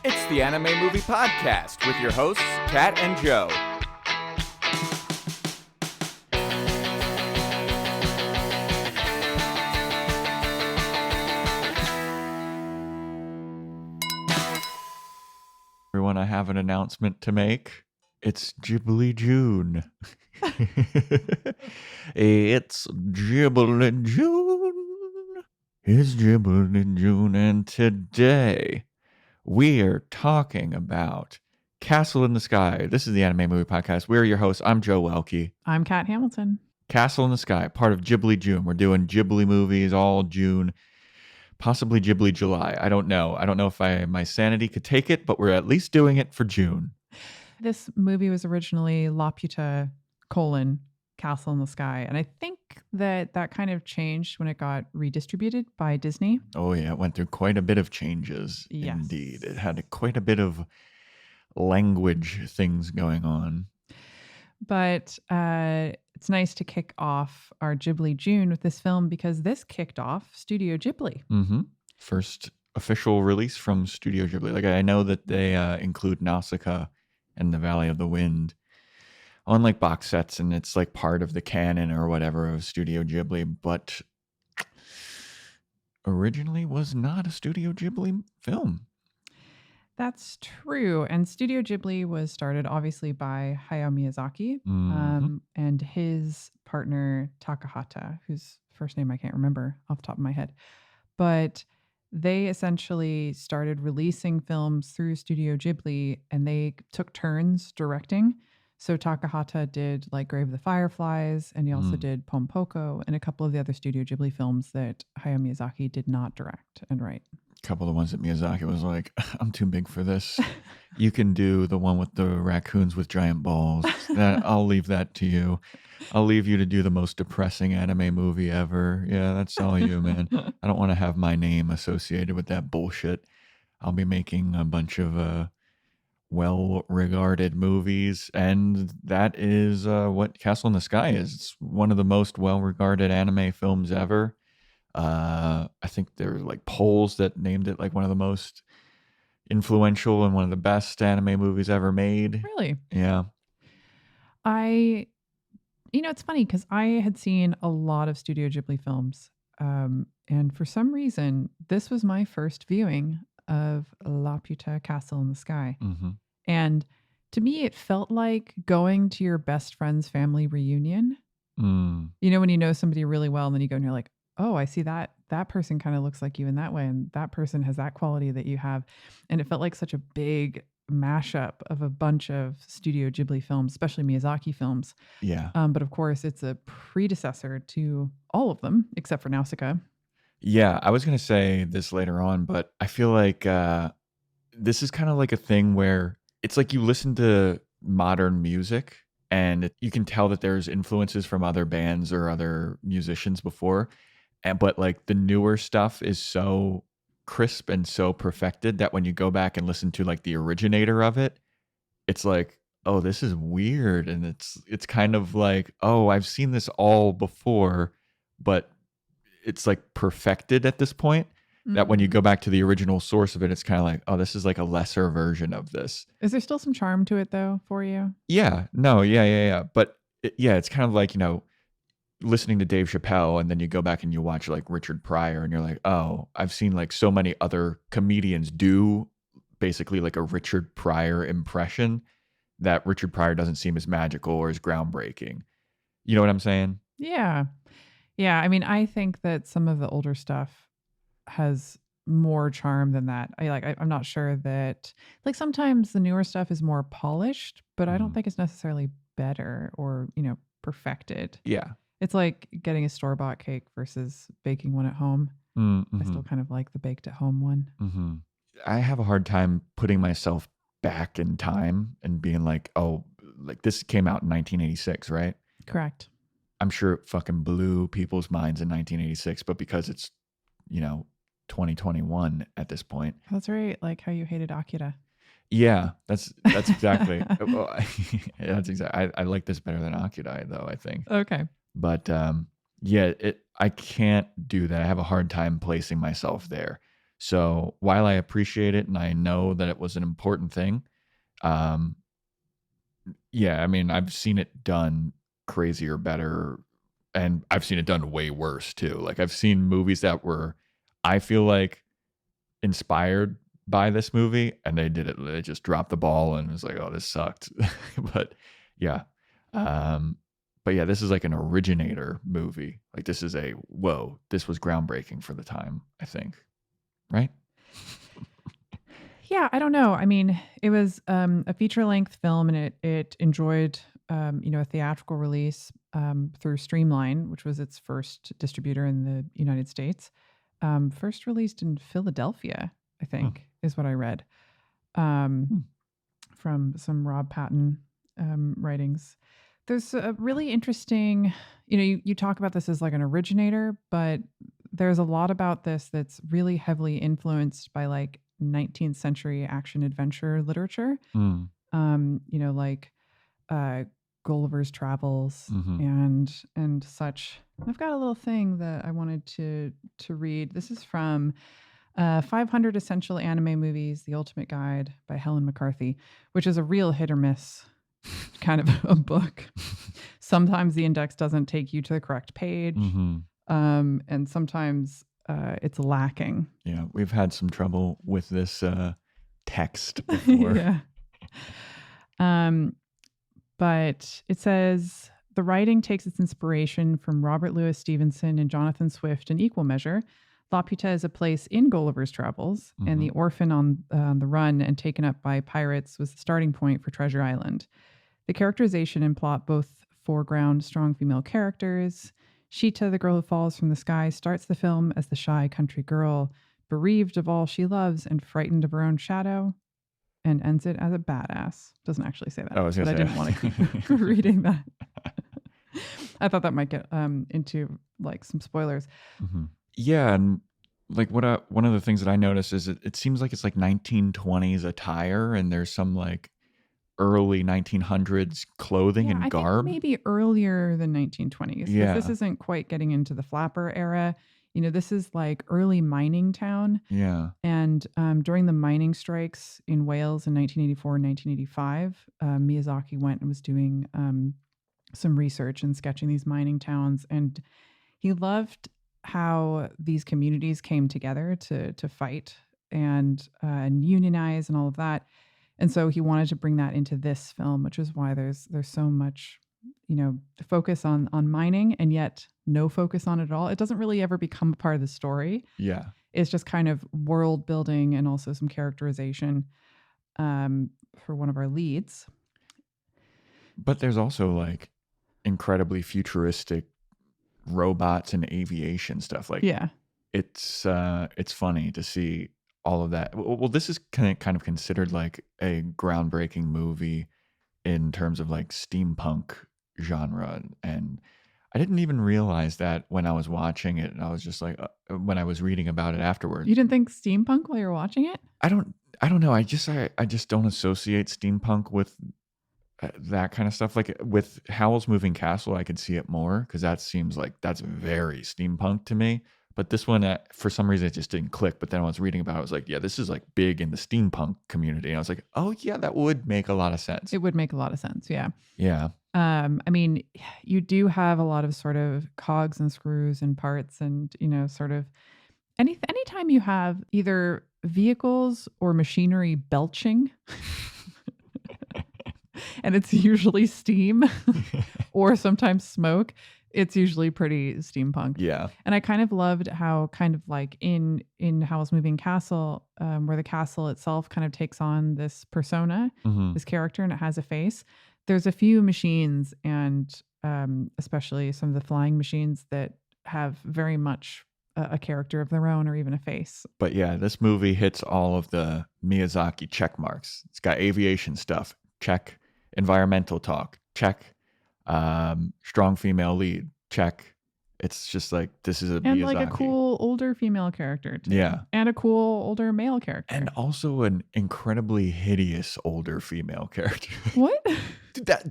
It's the Anime Movie Podcast with your hosts, Kat and Joe. Everyone, I have an announcement to make. It's Ghibli June. It's Ghibli June. It's Ghibli June, and today we are talking about Castle in the Sky. This is the Anime Movie Podcast. We're your hosts. I'm Joe Welke. I'm Kat Hamilton. Castle in the Sky, part of Ghibli June. We're doing Ghibli movies all June. Possibly Ghibli July. I don't know. I don't know if my sanity could take it, but we're at least doing it for June. This movie was originally Laputa, Castle in the Sky. And I think that kind of changed when it got redistributed by Disney. Oh, yeah. It went through quite a bit of changes. Yes. Indeed. It had quite a bit of language things going on. But it's nice to kick off our Ghibli June with this film because this kicked off Studio Ghibli. Mm-hmm. First official release from Studio Ghibli. Like, I know that they include Nausicaa and the Valley of the Wind on like box sets, and it's like part of the canon or whatever of Studio Ghibli, but originally was not a Studio Ghibli film. That's true. And Studio Ghibli was started obviously by Hayao Miyazaki and his partner Takahata, whose first name I can't remember off the top of my head. But they essentially started releasing films through Studio Ghibli, and they took turns directing. So Takahata did like Grave of the Fireflies, and he also did Pompoko and a couple of the other Studio Ghibli films that Hayao Miyazaki did not direct and write. A couple of the ones that Miyazaki was like, I'm too big for this. You can do the one with the raccoons with giant balls. I'll leave that to you. I'll leave you to do the most depressing anime movie ever. Yeah, that's all you, man. I don't want to have my name associated with that bullshit. I'll be making a bunch of well-regarded movies, and that is what Castle in the Sky is. It's one of the most well-regarded anime films ever. I think there were like polls that named it like one of the most influential and one of the best anime movies ever made. Really? Yeah. It's funny because I had seen a lot of Studio Ghibli films. And for some reason, this was my first viewing of Laputa Castle in the Sky. Mm-hmm. And to me, it felt like going to your best friend's family reunion. You know, when you know somebody really well and then you go and you're like, oh, I see that person kind of looks like you in that way. And that person has that quality that you have. And it felt like such a big mashup of a bunch of Studio Ghibli films, especially Miyazaki films. Yeah. But of course, it's a predecessor to all of them, except for Nausicaa. Yeah, I was going to say this later on, but I feel like this is kind of like a thing where it's like you listen to modern music and you can tell that there's influences from other bands or other musicians before. But like the newer stuff is so crisp and so perfected that when you go back and listen to like the originator of it, it's like, oh, this is weird. And it's kind of like, oh, I've seen this all before, but it's like perfected at this point. That when you go back to the original source of it, it's kind of like, oh, this is like a lesser version of this. Is there still some charm to it though for you? Yeah, no, yeah. But it's kind of like, listening to Dave Chappelle and then you go back and you watch like Richard Pryor and you're like, oh, I've seen like so many other comedians do basically like a Richard Pryor impression that Richard Pryor doesn't seem as magical or as groundbreaking. You know what I'm saying? Yeah. Yeah. I mean, I think that some of the older stuff has more charm than that. I'm not sure that like sometimes the newer stuff is more polished, but I don't think it's necessarily better or, perfected. Yeah. It's like getting a store-bought cake versus baking one at home. Mm-hmm. I still kind of like the baked at home one. Mm-hmm. I have a hard time putting myself back in time and being like, oh, like this came out in 1986, right? Correct. I'm sure it fucking blew people's minds in 1986, but because it's, 2021 at this point. That's right. Like how you hated Akira. Yeah, that's exactly. That's exactly. I like this better than Akira, though, I think. Okay. But I can't do that. I have a hard time placing myself there. So while I appreciate it and I know that it was an important thing, um, yeah, I mean, I've seen it done crazier, better, and I've seen it done way worse too. Like I've seen movies that were, I feel like, inspired by this movie, and they just dropped the ball and was like, oh, this sucked. But yeah. Um, but yeah, this is like an originator movie. Like this is whoa, this was groundbreaking for the time, I think. Right? Yeah, I don't know. I mean, it was a feature-length film, and it enjoyed a theatrical release through Streamline, which was its first distributor in the United States. First released in Philadelphia, I think, is what I read um, from some Rob Patton writings. There's a really interesting, you talk about this as like an originator, but there's a lot about this that's really heavily influenced by like 19th century action adventure literature. Mm. Like uh, Gulliver's Travels Mm-hmm. and such. I've got a little thing that I wanted to read. This is from 500 Essential Anime Movies: The Ultimate Guide by Helen McCarthy, which is a real hit or miss kind of a book. Sometimes the index doesn't take you to the correct page, and sometimes it's lacking. Yeah, we've had some trouble with this text before. Yeah. But it says the writing takes its inspiration from Robert Louis Stevenson and Jonathan Swift in equal measure. Laputa is a place in Gulliver's Travels, and the orphan on the run and taken up by pirates was the starting point for Treasure Island. The characterization and plot both foreground strong female characters. Sheeta, the girl who falls from the sky, starts the film as the shy country girl, bereaved of all she loves and frightened of her own shadow, and ends it as a badass. Doesn't actually say that, but I didn't want to keep reading that. I thought that might get into like some spoilers. Yeah, and like one of the things that I noticed is it seems like it's like 1920s attire, and there's some like early 1900s clothing and garb. I think maybe earlier than 1920s. Yeah. This isn't quite getting into the flapper era. This is like early mining town. Yeah. And during the mining strikes in Wales in 1984 and 1985, Miyazaki went and was doing some research and sketching these mining towns. And he loved how these communities came together to fight and unionize and all of that. And so he wanted to bring that into this film, which is why there's so much, focus on mining and yet no focus on it at all. It doesn't really ever become a part of the story. Yeah. It's just kind of world building and also some characterization for one of our leads. But there's also like incredibly futuristic robots and aviation stuff. Like, yeah, it's funny to see all of that. Well, this is kind of considered like a groundbreaking movie in terms of like steampunk genre, and I didn't even realize that when I was watching it. And I was just like, when I was reading about it afterwards. You didn't think steampunk while you were watching it? I don't know. I just don't associate steampunk with that kind of stuff. Like with Howl's Moving Castle, I could see it more because that seems like that's very steampunk to me. But this one, for some reason, it just didn't click. But then when I was reading about it, I was like, yeah, this is like big in the steampunk community. And I was like, oh, yeah, that would make a lot of sense. It would make a lot of sense. Yeah. Yeah. I mean, you do have a lot of sort of cogs and screws and parts and, sort of anytime you have either vehicles or machinery belching, and it's usually steam or sometimes smoke, it's usually pretty steampunk. Yeah. And I kind of loved how kind of like in Howl's Moving Castle, where the castle itself kind of takes on this persona, this character, and it has a face. There's a few machines and especially some of the flying machines that have very much a character of their own or even a face. But yeah, this movie hits all of the Miyazaki check marks. It's got aviation stuff, check. Environmental talk, check. Strong female lead, check. It's just like, this is a and Miyazaki. Like a cool older female character too. Yeah. And a cool older male character. And also an incredibly hideous older female character. What?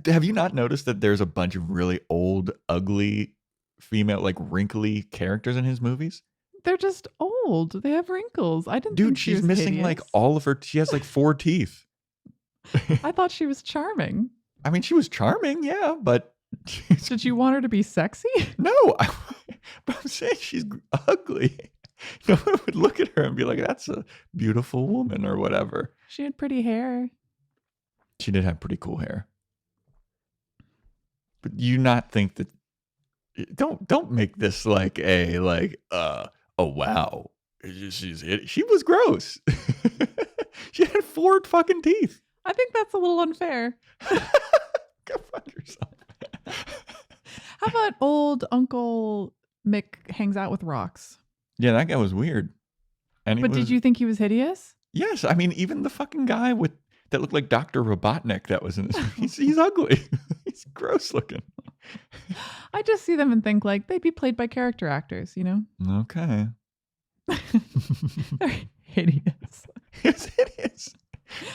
Have you not noticed that there's a bunch of really old, ugly female, like wrinkly characters in his movies? They're just old. They have wrinkles. I didn't Dude, think she she's was missing like hideous. all of her. She has like 4 teeth. I thought she was charming. I mean, she was charming, yeah, but Did you want her to be sexy? no. But I'm saying she's ugly. No one would look at her and be like, "That's a beautiful woman" or whatever. She had pretty hair. She did have pretty cool hair. But you not think that? Don't make this like oh wow, she was gross. She had 4 fucking teeth. I think that's a little unfair. Go fuck yourself. How about old Uncle Mick hangs out with rocks? Yeah, that guy was weird. And But did you think he was hideous? Yes, I mean even the fucking guy that looked like Dr. Robotnik that was in this. He's ugly. He's gross looking. I just see them and think like they'd be played by character actors, you know? Okay. They're hideous. It's hideous.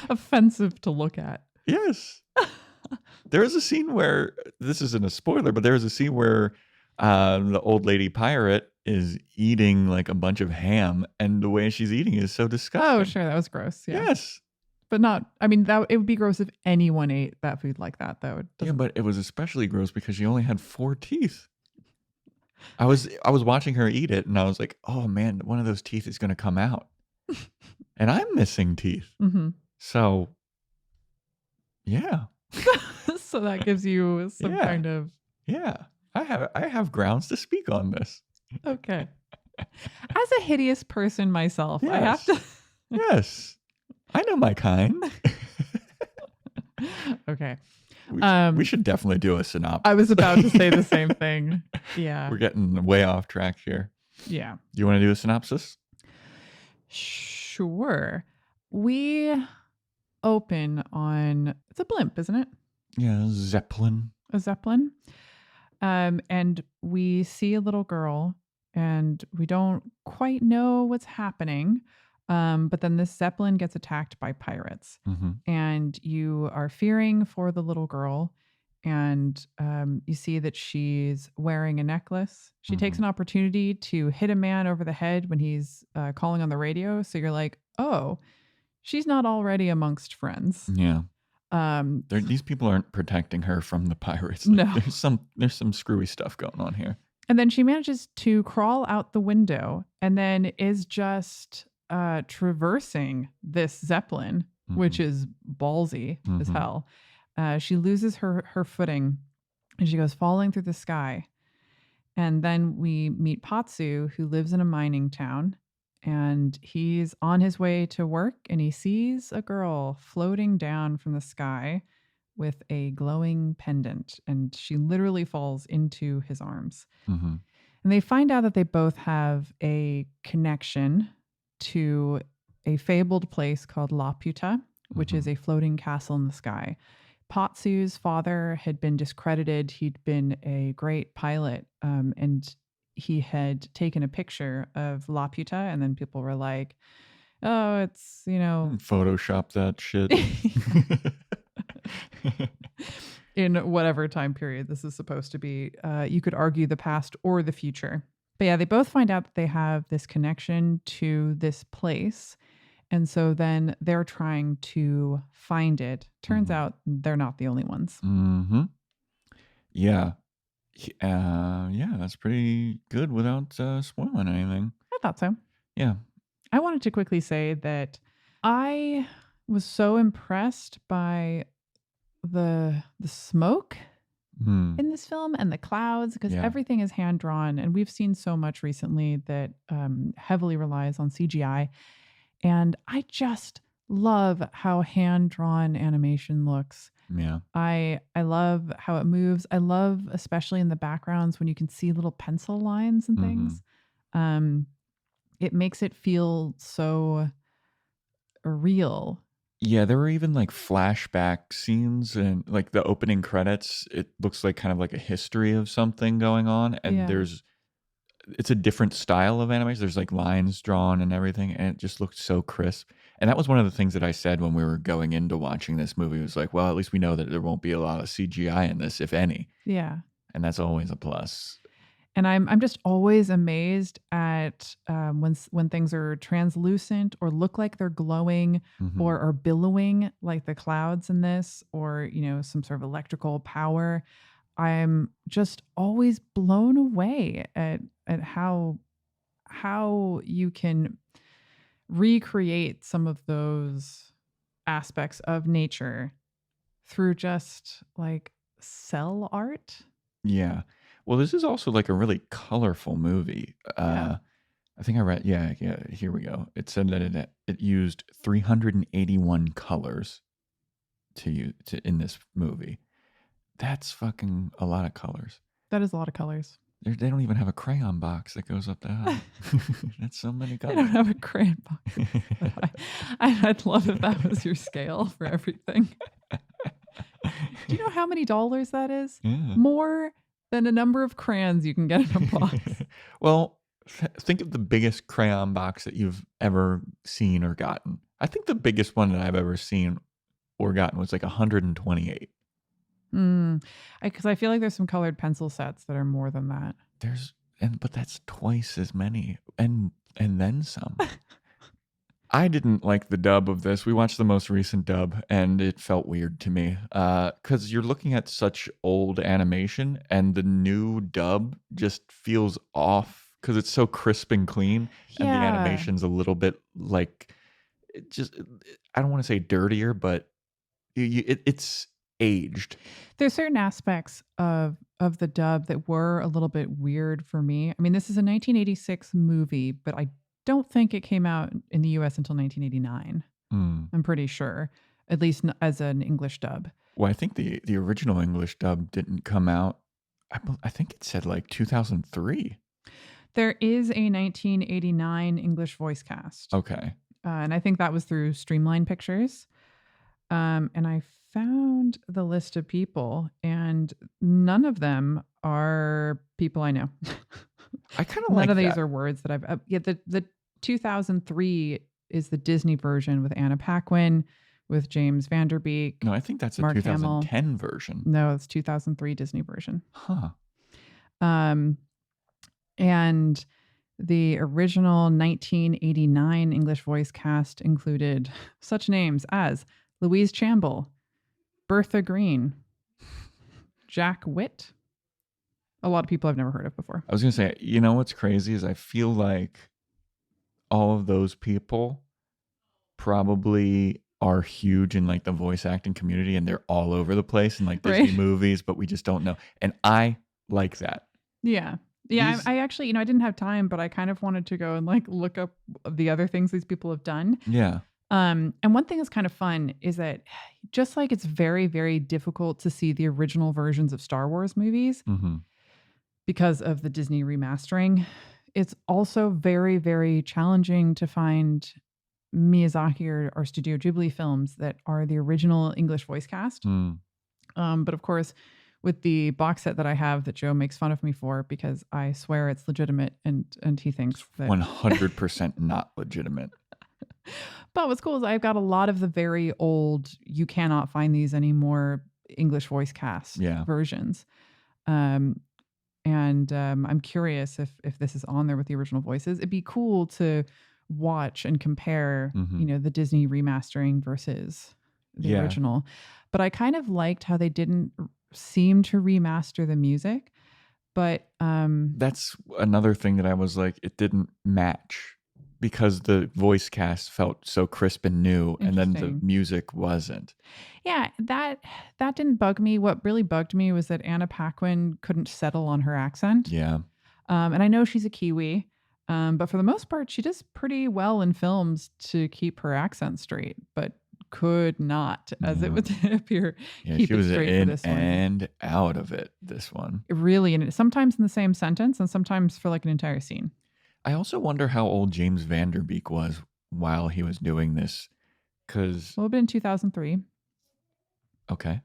Offensive to look at. Yes. There is a scene where, this isn't a spoiler, but there is a scene where the old lady pirate is eating like a bunch of ham, and the way she's eating is so disgusting. Oh, sure, that was gross. Yeah. Yes. But not, I mean, it would be gross if anyone ate that food like that, though. Yeah, but it was especially gross because she only had 4 teeth. I was watching her eat it, and I was like, oh man, one of those teeth is going to come out. And I'm missing teeth. Mm-hmm. So, yeah. So that gives you some Yeah. kind of, Yeah. I have grounds to speak on this. okay. As a hideous person myself, I have Yes. to. Yes. I know my kind. Okay. We should definitely do a synopsis. I was about to say the same thing. Yeah. We're getting way off track here. Yeah. Do you want to do a synopsis? Sure. We open on, it's a blimp, isn't it? Yeah, Zeppelin. A Zeppelin. And we see a little girl and we don't quite know what's happening. But then this Zeppelin gets attacked by pirates Mm-hmm. and you are fearing for the little girl. And you see that she's wearing a necklace. She takes an opportunity to hit a man over the head when he's calling on the radio. So you're like, oh, she's not already amongst friends. Yeah. These people aren't protecting her from the pirates. Like, No. There's some screwy stuff going on here. And then she manages to crawl out the window and then is just traversing this Zeppelin, which is ballsy as hell. She loses her footing and she goes falling through the sky. And then we meet Patsu, who lives in a mining town. And he's on his way to work and he sees a girl floating down from the sky with a glowing pendant. And she literally falls into his arms. Mm-hmm. And they find out that they both have a connection to a fabled place called Laputa, which is a floating castle in the sky. Patsu's father had been discredited. He'd been a great pilot, and he had taken a picture of Laputa, and then people were like, oh, it's, Photoshop that shit. in whatever time period this is supposed to be. You could argue the past or the future. But yeah, they both find out that they have this connection to this place. And so then they're trying to find it. Turns out they're not the only ones. Mm-hmm. Yeah. Yeah, that's pretty good without spoiling anything. I thought so. Yeah. I wanted to quickly say that I was so impressed by the smoke in this film and the clouds, because everything is hand drawn, and we've seen so much recently that heavily relies on CGI. And I just love how hand drawn animation looks. Yeah. I love how it moves. I love, especially in the backgrounds, when you can see little pencil lines and things. It makes it feel so real. Yeah, there were even like flashback scenes and like the opening credits. It looks like kind of like a history of something going on. And it's a different style of animation. There's like lines drawn and everything. And it just looked so crisp. And that was one of the things that I said when we were going into watching this movie. It was like, well, at least we know that there won't be a lot of CGI in this, if any. Yeah. And that's always a plus. And I'm just always amazed at when things are translucent or look like they're glowing Hmm. or are billowing like the clouds in this, or some sort of electrical power. I'm just always blown away at how you can recreate some of those aspects of nature through just like cell art. Yeah. Well, this is also like a really colorful movie. Yeah. I think I read, yeah, yeah, here we go. It said that it used 381 colors in this movie. That's fucking a lot of colors. That is a lot of colors. They don't even have a crayon box that goes up that high. That's so many I don't colors. have a crayon box. I'd love if that was your scale for everything. Do you know how many dollars that is? Yeah. More than a number of crayons you can get in a box. Well, think of the biggest crayon box that you've ever seen or gotten. I think the biggest one that I've ever seen or gotten was like 128. Because I feel like there's some colored pencil sets that are more than that. But that's twice as many and then some. I didn't like the dub of this. We watched the most recent dub and it felt weird to me. Cuz you're looking at such old animation and the new dub just feels off cuz it's so crisp and clean and the Yeah. animation's a little bit like I don't want to say dirtier, but it's aged. There's certain aspects of the dub that were a little bit weird for me. I mean, this is a 1986 movie, but I don't think it came out in the US until 1989. Hmm. I'm pretty sure, at least as an English dub. Well, I think the original English dub didn't come out. I think it said like 2003. There is a 1989 English voice cast. Okay. And I think that was through Streamline Pictures. And I found the list of people, and none of them are people I know. I kind of None like of these that. are words that I've. Yeah, the 2003 is the Disney version with Anna Paquin, with James Vanderbeek. No, I think that's a Mark Hamill. 2010 version. No, it's 2003 Disney version. Huh. And the original 1989 English voice cast included such names as Louise Chamble, Bertha Green, Jack Witt. A lot of people I've never heard of before. I was going to say, you know what's crazy is I feel like all of those people probably are huge in like the voice acting community and they're all over the place in like Disney Right. movies, but we just don't know. And I like that. Yeah. Yeah. These- I actually, I didn't have time, but I kind of wanted to go and like look up the other things these people have done. Yeah. And one thing that's kind of fun is that just like it's very, very difficult to see the original versions of Star Wars movies Mm-hmm. because of the Disney remastering, it's also very, very challenging to find Miyazaki or Studio Ghibli films that are the original English voice cast. Mm. But of course, with the box set that I have that Joe makes fun of me for because I swear it's legitimate and he thinks that 100% not legitimate. But what's cool is I've got a lot of the very old, you cannot find these anymore English voice cast versions. And I'm curious if this is on there with the original voices. It'd be cool to watch and compare, the Disney remastering versus the original. But I kind of liked how they didn't seem to remaster the music. But that's another thing that I was like, it didn't match because the voice cast felt so crisp and new, and then the music wasn't. Yeah, that didn't bug me. What really bugged me was that Anna Paquin couldn't settle on her accent. Yeah. And I know she's a Kiwi, but for the most part, she does pretty well in films to keep her accent straight, but could not, as it would appear, keep she it was straight in for this one. and out of it, this one. Really, and sometimes in the same sentence and sometimes for like an entire scene. I also wonder how old James Vanderbeek was while he was doing this, because... Well, it'd been in 2003. Okay.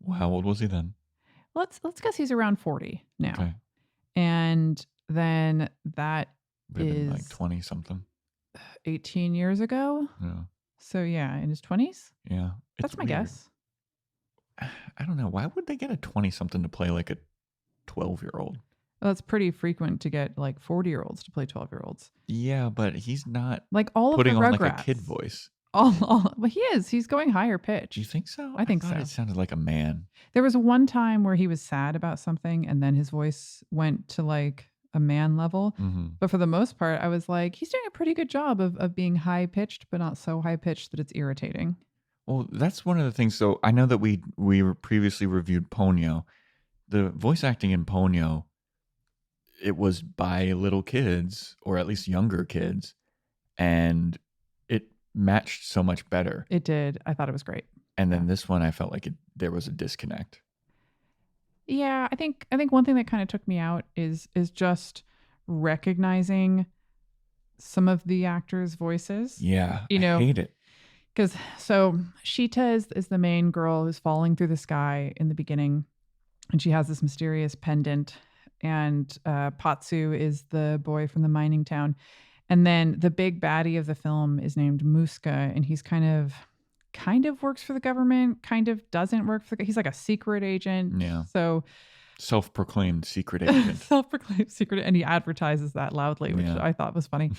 Well, how old was he then? Let's guess he's around 40 now. Okay. And then that is like 20 something. 18 years ago. Yeah. So yeah, in his 20s. Yeah. That's my guess. I don't know. Why would they get a 20 something to play like a 12-year-old? Well, that's pretty frequent to get like 40-year-olds to play 12-year-olds. Yeah, but he's not Like all of the putting on like a kid Rugrats. voice. Well, he is. He's going higher Do you pitched. think so? I think thought so. it sounded like a man. There was one time where he was sad about something and then his voice went to like a man level. Mm-hmm. But for the most part, I was like, he's doing a pretty good job of being high pitched, but not so high pitched that it's irritating. Well, that's one of the things. So I know that we previously reviewed Ponyo. The voice acting in Ponyo, it was by little kids, or at least younger kids, and it matched so much better. It did. I thought it was great. And then this one, I felt like there was a disconnect. Yeah, I think one thing that kind of took me out is just recognizing some of the actors' voices. Yeah, You know, I hate it. because so Sheeta is the main girl who's falling through the sky in the beginning, and she has this mysterious pendant. And Patsu is the boy from the mining town, and then the big baddie of the film is named Muska, and he's kind of works for the government, kind of doesn't work for. He's like a secret agent. Yeah. So Self-proclaimed secret agent. self-proclaimed secret, and he advertises that loudly, which Yeah. I thought was funny.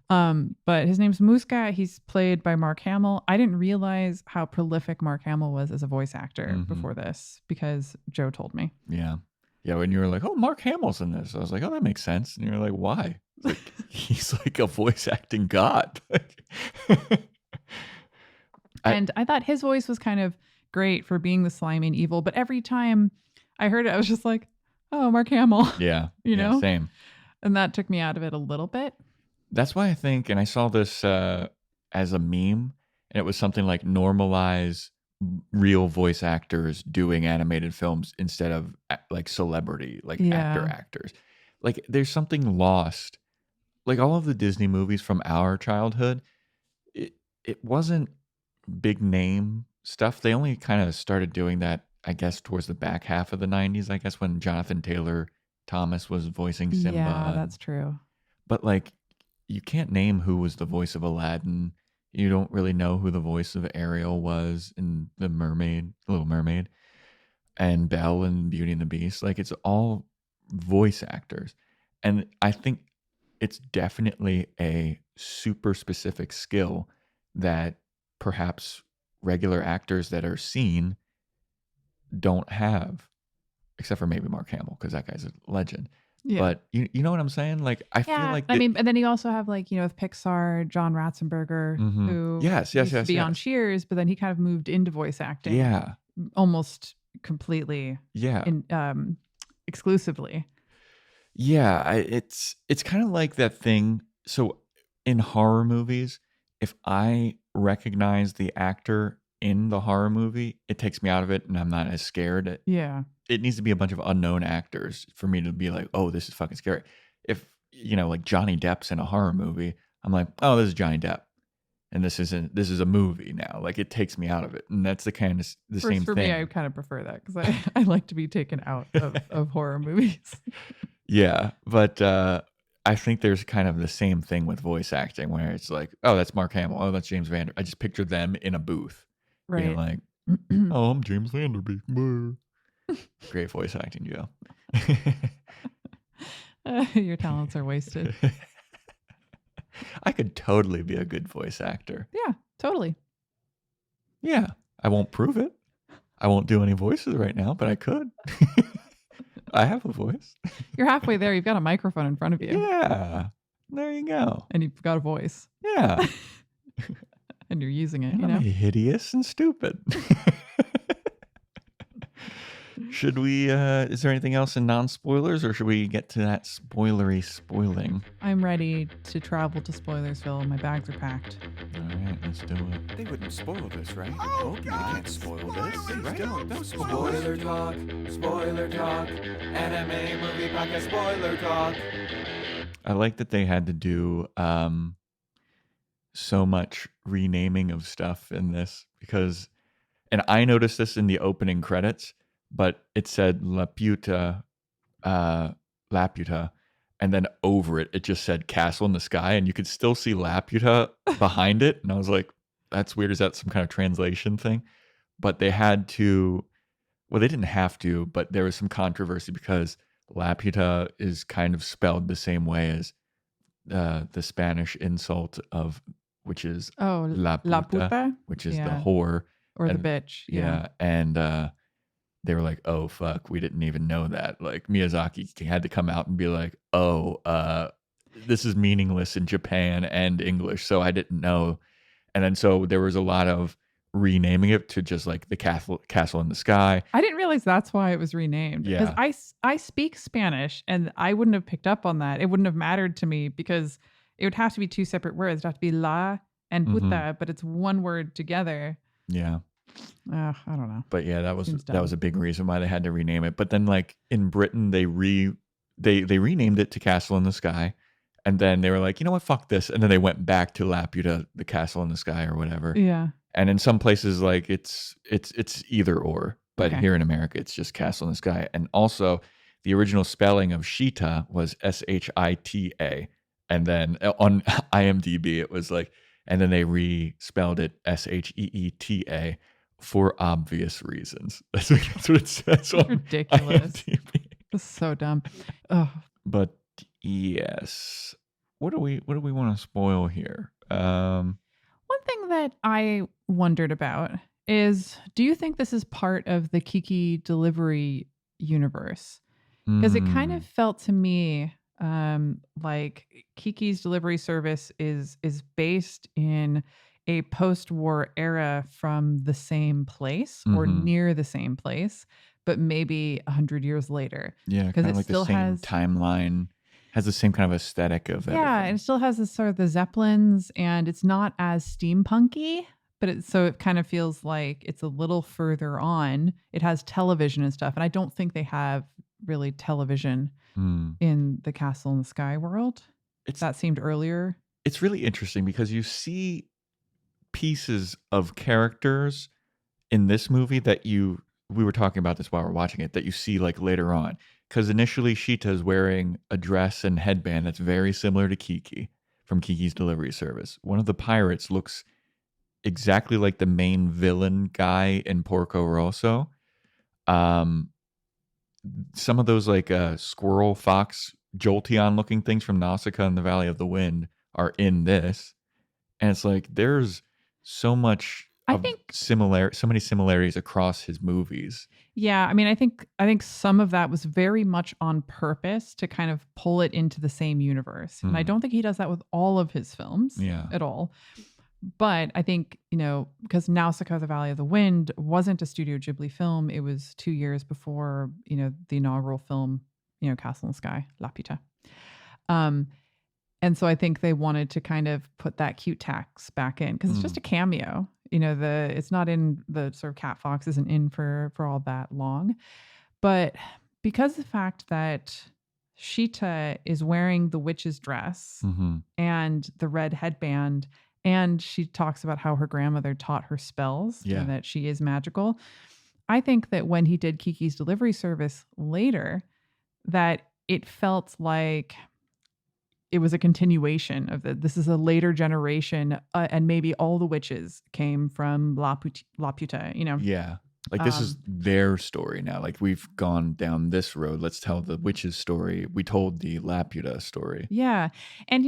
But his name's Muska. He's played by Mark Hamill. I didn't realize how prolific Mark Hamill was as a voice actor Mhm. before this because Joe told me. Yeah. Yeah, when you were like, oh, Mark Hamill's in this. I was like, oh, that makes sense. And you're like, why? It's like, he's like a voice acting god. And I thought his voice was kind of great for being the slimy and evil. But every time I heard it, I was just like, oh, Mark Hamill. Yeah. You yeah, know? Same. And that took me out of it a little bit. That's why I think, and I saw this as a meme, and it was something like normalize real voice actors doing animated films instead of like celebrity, like Yeah. actors. Like there's something lost. Like all of the Disney movies from our childhood, it wasn't big name stuff. They only kind of started doing that, I guess, towards the back half of the 90s, I guess, when Jonathan Taylor Thomas was voicing Simba. Yeah, that's true. But like, you can't name who was the voice of Aladdin. You don't really know who the voice of Ariel was in The Mermaid, Little Mermaid, and Belle in Beauty and the Beast. Like, it's all voice actors. And I think it's definitely a super specific skill that perhaps regular actors that are seen don't have, except for maybe Mark Hamill, because that guy's a legend. Yeah. But you know what I'm saying? Like, I feel like I mean, and then you also have like, with Pixar, John Ratzenberger, Mhm. who Yes, used to be on yes. Cheers, but then he kind of moved into voice acting Yeah, almost completely yeah, exclusively. yeah. It's kind of like that thing. So in horror movies, if I recognize the actor in the horror movie, it takes me out of it, and I'm not as scared. Yeah. It needs to be a bunch of unknown actors for me to be like, oh, this is fucking scary. If like Johnny Depp's in a horror movie, I'm like, oh, this is Johnny Depp, and this is a movie now. Like, it takes me out of it, and that's the kind of the same For thing. me, I kind of prefer that because I like to be taken out of horror movies. Yeah, but I think there's kind of the same thing with voice acting where it's like, oh, that's Mark Hamill. Oh, that's James Van Der. I just picture them in a booth, being Right. like, oh, I'm James Van Der Beek. Brr." Great voice acting, Joe. Your talents are wasted. I could totally be a good voice actor. Yeah, totally. Yeah, I won't prove it. I won't do any voices right now, but I could. I have a voice. You're halfway there. You've got a microphone in front of you. Yeah, there you go. And you've got a voice. Yeah, And you're using it, and I'm hideous and stupid. Should we, is there anything else in non-spoilers, or should we get to that spoilery spoiling? I'm ready to travel to Spoilersville. My bags are packed. All right, let's do it. They wouldn't spoil this, right? Oh, They God. can't spoil this, Spoilers. right? Don't spoil Spoiler this. talk, spoiler talk, anime movie podcast, spoiler talk. I like that they had to do so much renaming of stuff in this because, and I noticed this in the opening credits, but it said Laputa, and then over it, it just said Castle in the Sky, and you could still see Laputa behind it. And I was like, that's weird. Is that some kind of translation thing? But they had to, well, they didn't have to, but there was some controversy because Laputa is kind of spelled the same way as the Spanish insult of which is Oh, La La Puta, Puta? which is the Yeah. whore. Or the And bitch. yeah, and they were like, "Oh fuck, we didn't even know that." Like Miyazaki had to come out and be like, "Oh, this is meaningless in Japan and English, so I didn't know." And then so there was a lot of renaming it to just like the castle in the sky. I didn't realize that's why it was renamed because Yeah. I speak Spanish and I wouldn't have picked up on that. It wouldn't have mattered to me because it would have to be two separate words. It'd have to be la and Mhm. puta, but it's one word together. Yeah. I don't know. But yeah, that Seems was dumb. a big reason why they had to rename it. But then like in Britain they renamed it to Castle in the Sky. And then they were like, "You know what? Fuck this." And then they went back to Laputa, the Castle in the Sky or whatever. Yeah. And in some places like it's either or, but Okay. here in America it's just Castle in the Sky. And also the original spelling of Shita was Shita. And then on IMDb it was like, and then they respelled it Sheeta for obvious reasons. That's what it says on Ridiculous. IMDb. It's so dumb. Oh, But yes, what do we want to spoil here? one thing that I wondered about is, do you think this is part of the Kiki delivery universe? Because it kind of felt to me like Kiki's delivery service is based in a post-war era from the same place or Mhm. near the same place, but maybe 100 years later. Yeah, 'Cause kind it of like the still same has- timeline, has the same kind of aesthetic of Yeah, everything. and it still has this sort of the Zeppelins, and it's not as steampunky, but it kind of feels like it's a little further on. It has television and stuff, and I don't think they have really television Mm. in the Castle in the Sky world. It's That seemed earlier. it's really interesting because you see pieces of characters in this movie that we were talking about this while we're watching it, that you see like later on. Because initially Sheeta is wearing a dress and headband that's very similar to Kiki from Kiki's Delivery Service. One of the pirates looks exactly like the main villain guy in Porco Rosso. Some of those like squirrel, fox, Jolteon looking things from Nausicaa and the Valley of the Wind are in this. And it's like there's so much I of think- so many similarities across his movies. Yeah, I mean, I think some of that was very much on purpose to kind of pull it into the same universe. And I don't think he does that with all of his films Yeah. at all. But I think, because Nausicaa, the Valley of the Wind wasn't a Studio Ghibli film. It was 2 years before, the inaugural film, Castle in the Sky, Laputa. And so I think they wanted to kind of put that cute tax back in because it's just a cameo. It's not in the sort of Cat Fox isn't in for all that long. But because the fact that Sheeta is wearing the witch's dress Mm-hmm. and the red headband, and she talks about how her grandmother taught her spells Yeah. and that she is magical. I think that when he did Kiki's Delivery Service later, that it felt like it was a continuation of this is a later generation, and maybe all the witches came from Laputa, Yeah. Like this is their story now. Like we've gone down this road. Let's tell the witch's story. We told the Laputa story. Yeah. And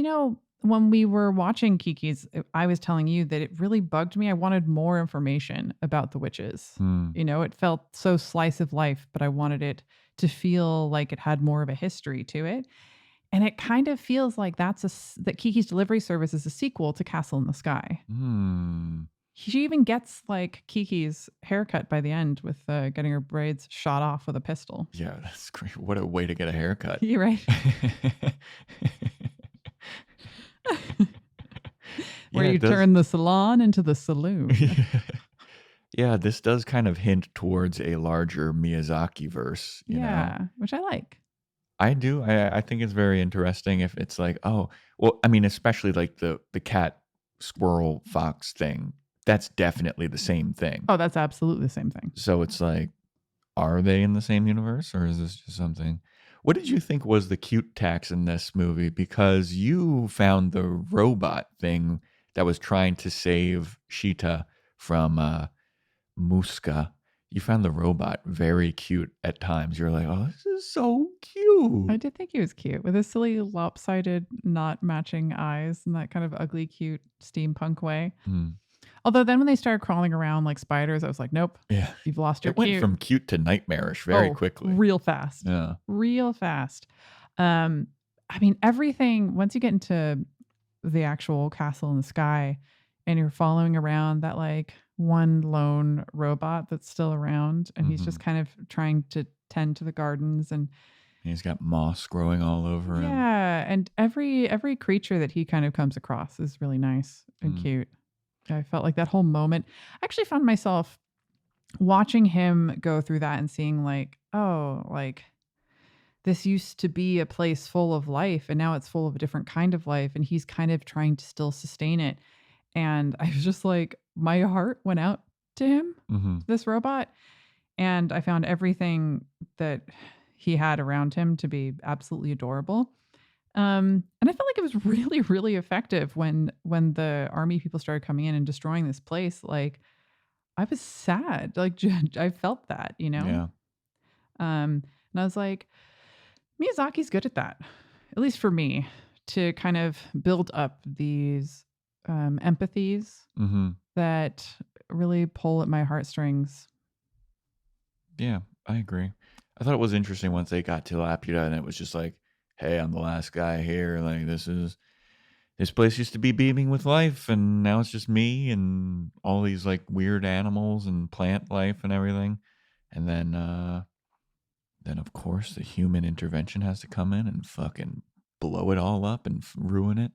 when we were watching Kiki's, I was telling you that it really bugged me. I wanted more information about the witches. It felt so slice of life, but I wanted it to feel like it had more of a history to it. And it kind of feels like that Kiki's Delivery Service is a sequel to Castle in the Sky. She even gets like Kiki's haircut by the end with getting her braids shot off with a pistol. Yeah, that's great. What a way to get a haircut. You're right. Where Yeah, you it does- turn the salon into the saloon. Yeah, this does kind of hint towards a larger Miyazaki-verse, you know? Yeah, which I like. I do. I think it's very interesting if it's like, oh, well, I mean, especially like the cat, squirrel, fox thing. That's definitely the same thing. Oh, that's absolutely the same thing. So it's like, are they in the same universe or is this just something? What did you think was the cute tax in this movie? Because you found the robot thing that was trying to save Sheeta from Muska. You found the robot very cute at times. You're like, oh, this is so cute. I did think he was cute with his silly lopsided, not matching eyes and that kind of ugly, cute steampunk way. Mm. Although then when they started crawling around like spiders, I was like, nope, Yeah. you've lost your It went cute. from cute to nightmarish very quickly. Real fast. Yeah. Real fast. I mean, everything, once you get into the actual castle in the sky and you're following around that like one lone robot that's still around and he's just kind of trying to tend to the gardens and He's got moss growing all over him. yeah, and every creature that he kind of comes across is really nice and cute. I felt like that whole moment. I actually found myself watching him go through that and seeing like, oh, like this used to be a place full of life and now it's full of a different kind of life and he's kind of trying to still sustain it. And I was just like, my heart went out to him, this robot. And I found everything that he had around him to be absolutely adorable. And I felt like it was really, really effective when the army people started coming in and destroying this place. Like I was sad. Like I felt that, you know? Yeah. And I was like, Miyazaki's good at that, at least for me, to kind of build up these empathies that really pull at my heartstrings. Yeah, I agree. I thought it was interesting once they got to Laputa and it was just like, hey, I'm the last guy here. Like this place used to be beaming with life and now it's just me and all these like weird animals and plant life and everything. And then of course the human intervention has to come in and fucking blow it all up and ruin it.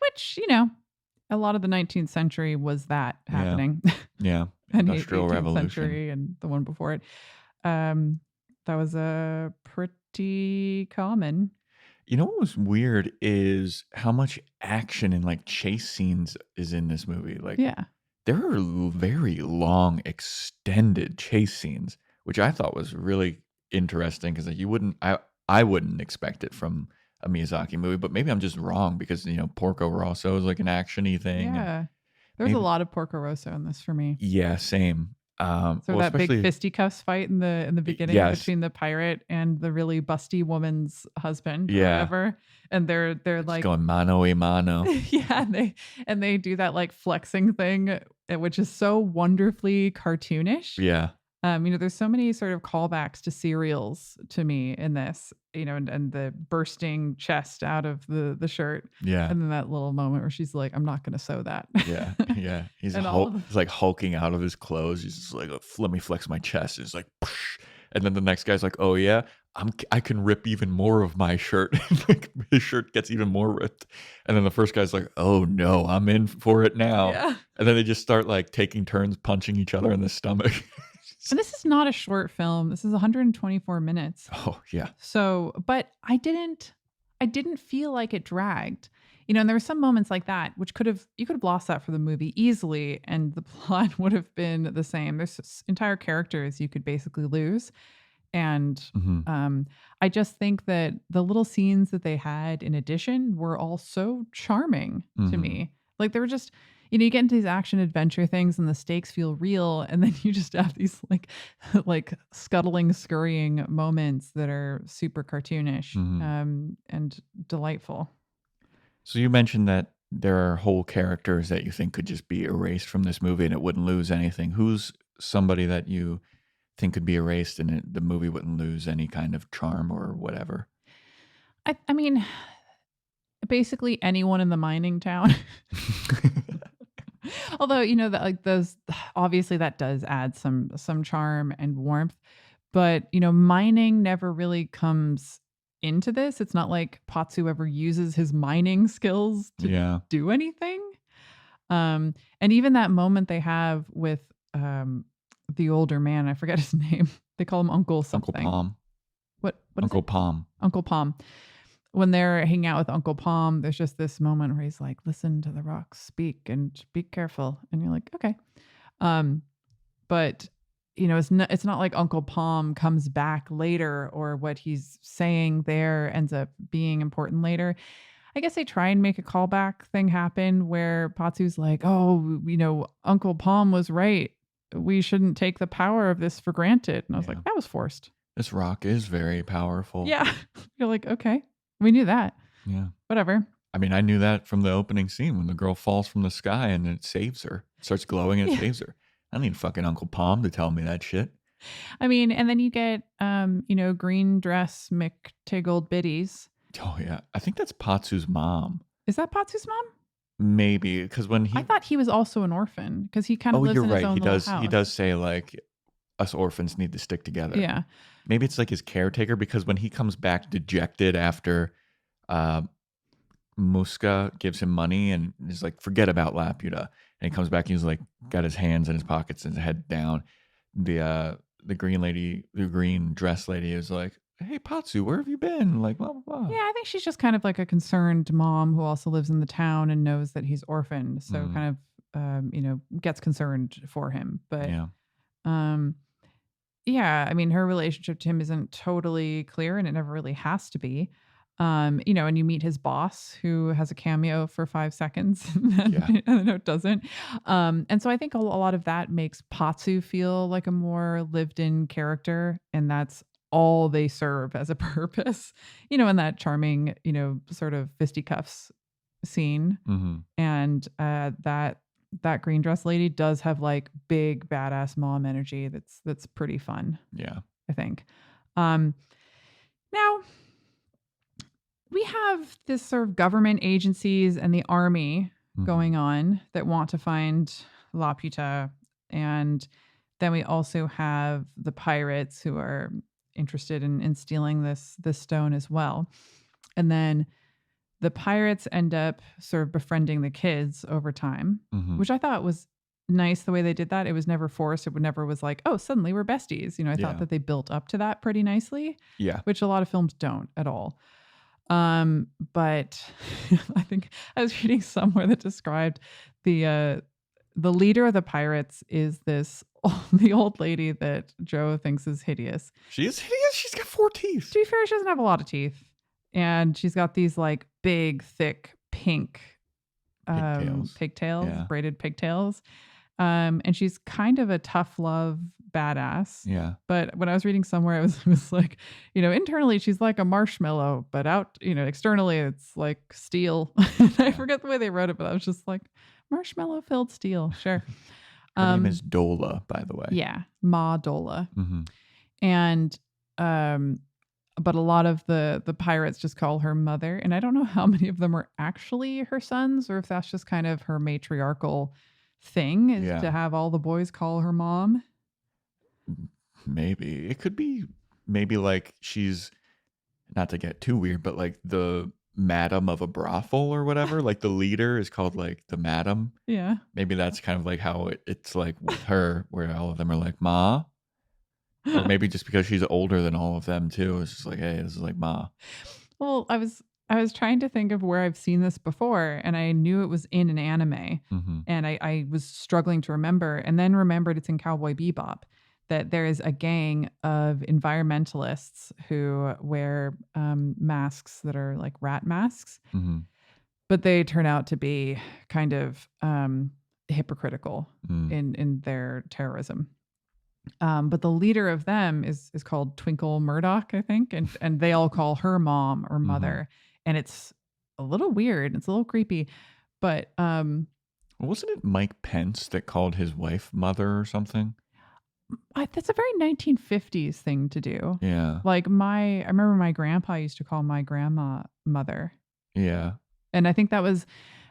Which, you know, a lot of the 19th century was that happening. Yeah. And Industrial 18th Revolution. century and the one before it. That was pretty common. You know what was weird is how much action and like chase scenes is in this movie. Like, Yeah. there are very long, extended chase scenes, which I thought was really interesting because I wouldn't expect it from a Miyazaki movie, but maybe I'm just wrong because you know Porco Rosso is like an actiony thing. Yeah. There's a lot of Porco Rosso in this for me. Yeah, same. So that big fisticuffs fight in the beginning between the pirate and the really busty woman's husband or whatever. And they're like going mano a mano. Yeah, and they do that like flexing thing, which is so wonderfully cartoonish. Yeah. You know, there's so many sort of callbacks to serials to me in this, you know, and the bursting chest out of the shirt. Yeah. And then that little moment where she's like, I'm not going to sew that. Yeah. Yeah. He's like hulking out of his clothes. He's just like, let me flex my chest. It's like, psh. And then the next guy's like, oh yeah, I can rip even more of my shirt. Like his shirt gets even more ripped. And then the first guy's like, oh no, I'm in for it now. Yeah. And then they just start like taking turns punching each other in the stomach. And this is not a short film. This is 124 minutes. Oh, yeah. So, but I didn't feel like it dragged. You know, and there were some moments like that which you could have lost that for the movie easily and the plot would have been the same. There's entire characters you could basically lose. And I just think that the little scenes that they had in addition were all so charming to me. Like they were just, you know, you get into these action adventure things and the stakes feel real. And then you just have these like scuttling, scurrying moments that are super cartoonish and delightful. So you mentioned that there are whole characters that you think could just be erased from this movie and it wouldn't lose anything. Who's somebody that you think could be erased and the movie wouldn't lose any kind of charm or whatever? I mean, basically anyone in the mining town. Although, you know, that like those obviously that does add some charm and warmth, but you know, mining never really comes into this. It's not like Patsu ever uses his mining skills to do anything. And even that moment they have with the older man, I forget his name. They call him Uncle something. Uncle Palm. What Uncle Palm. Uncle Palm. When they're hanging out with Uncle Palm, there's just this moment where he's like, listen to the rocks speak and be careful. And you're like, okay. But you know, it's not like Uncle Palm comes back later or what he's saying there ends up being important later. I guess they try and make a callback thing happen where Patsu's like, oh, you know, Uncle Palm was right we shouldn't take the power of this for granted. And I was Yeah. like, that was forced. This rock is very powerful. Yeah. You're like, okay, we knew that. Yeah. Whatever. I mean, I knew that from the opening scene when the girl falls from the sky and it saves her. It starts glowing and it saves her. I don't need fucking Uncle Palm to tell me that shit. I mean, and then you get, green dress McTiggled biddies. Oh, yeah. I think that's Patsu's mom. Is that Patsu's mom? Maybe, because when he... I thought he was also an orphan because he kind of lives in his own little house. He does say, like, us orphans need to stick together. Yeah. Maybe it's like his caretaker, because when he comes back dejected after Muska gives him money and is like, forget about Laputa. And he comes back and he's like, got his hands in his pockets and his head down. The green dress lady is like, hey, Patsu, where have you been? Like, blah, blah, blah. Yeah, I think she's just kind of like a concerned mom who also lives in the town and knows that he's orphaned. So kind of, gets concerned for him. But yeah, I mean, her relationship to him isn't totally clear and it never really has to be. And you meet his boss who has a cameo for 5 seconds and then it doesn't. And so I think a lot of that makes Patsu feel like a more lived in character. And that's all they serve as a purpose, in that charming, sort of fisticuffs scene. Mm-hmm. And that green dress lady does have like big badass mom energy. That's pretty fun. Yeah. I think. Now we have this sort of government agencies and the army going on that want to find Laputa. And then we also have the pirates who are interested in stealing this stone as well. And then the pirates end up sort of befriending the kids over time, which I thought was nice the way they did that. It was never forced. It never was like, oh, suddenly we're besties. I thought that they built up to that pretty nicely. Yeah. Which a lot of films don't at all. But I think I was reading somewhere that described the leader of the pirates is the old lady that Joe thinks is hideous. She is hideous. She's got 4 teeth. To be fair, she doesn't have a lot of teeth. And she's got these like big, thick, pink pigtails, braided pigtails. And she's kind of a tough love badass. Yeah. But when I was reading somewhere, it was like, internally she's like a marshmallow, but out, externally it's like steel. I forget the way they wrote it, but I was just like, marshmallow filled steel. Sure. Her name is Dola, by the way. Yeah. Ma Dola. Mm-hmm. And, but a lot of the pirates just call her mother. And I don't know how many of them are actually her sons or if that's just kind of her matriarchal thing is to have all the boys call her mom. Maybe. It could be maybe like she's, not to get too weird, but like the madam of a brothel or whatever. Like the leader is called like the madam. Yeah. Maybe that's kind of like how it's like with her, where all of them are like Ma. Or maybe just because she's older than all of them too. It's just like, hey, this is like Ma. Well, I was trying to think of where I've seen this before, and I knew it was in an anime, and I was struggling to remember, and then remembered it's in Cowboy Bebop, that there is a gang of environmentalists who wear masks that are like rat masks, but they turn out to be kind of hypocritical in their terrorism. But the leader of them is called Twinkle Murdoch, I think, and they all call her mom or mother, and it's a little weird. It's a little creepy, but wasn't it Mike Pence that called his wife mother or something? That's a very 1950s thing to do. Yeah, like I remember my grandpa used to call my grandma mother. Yeah, and I think that was,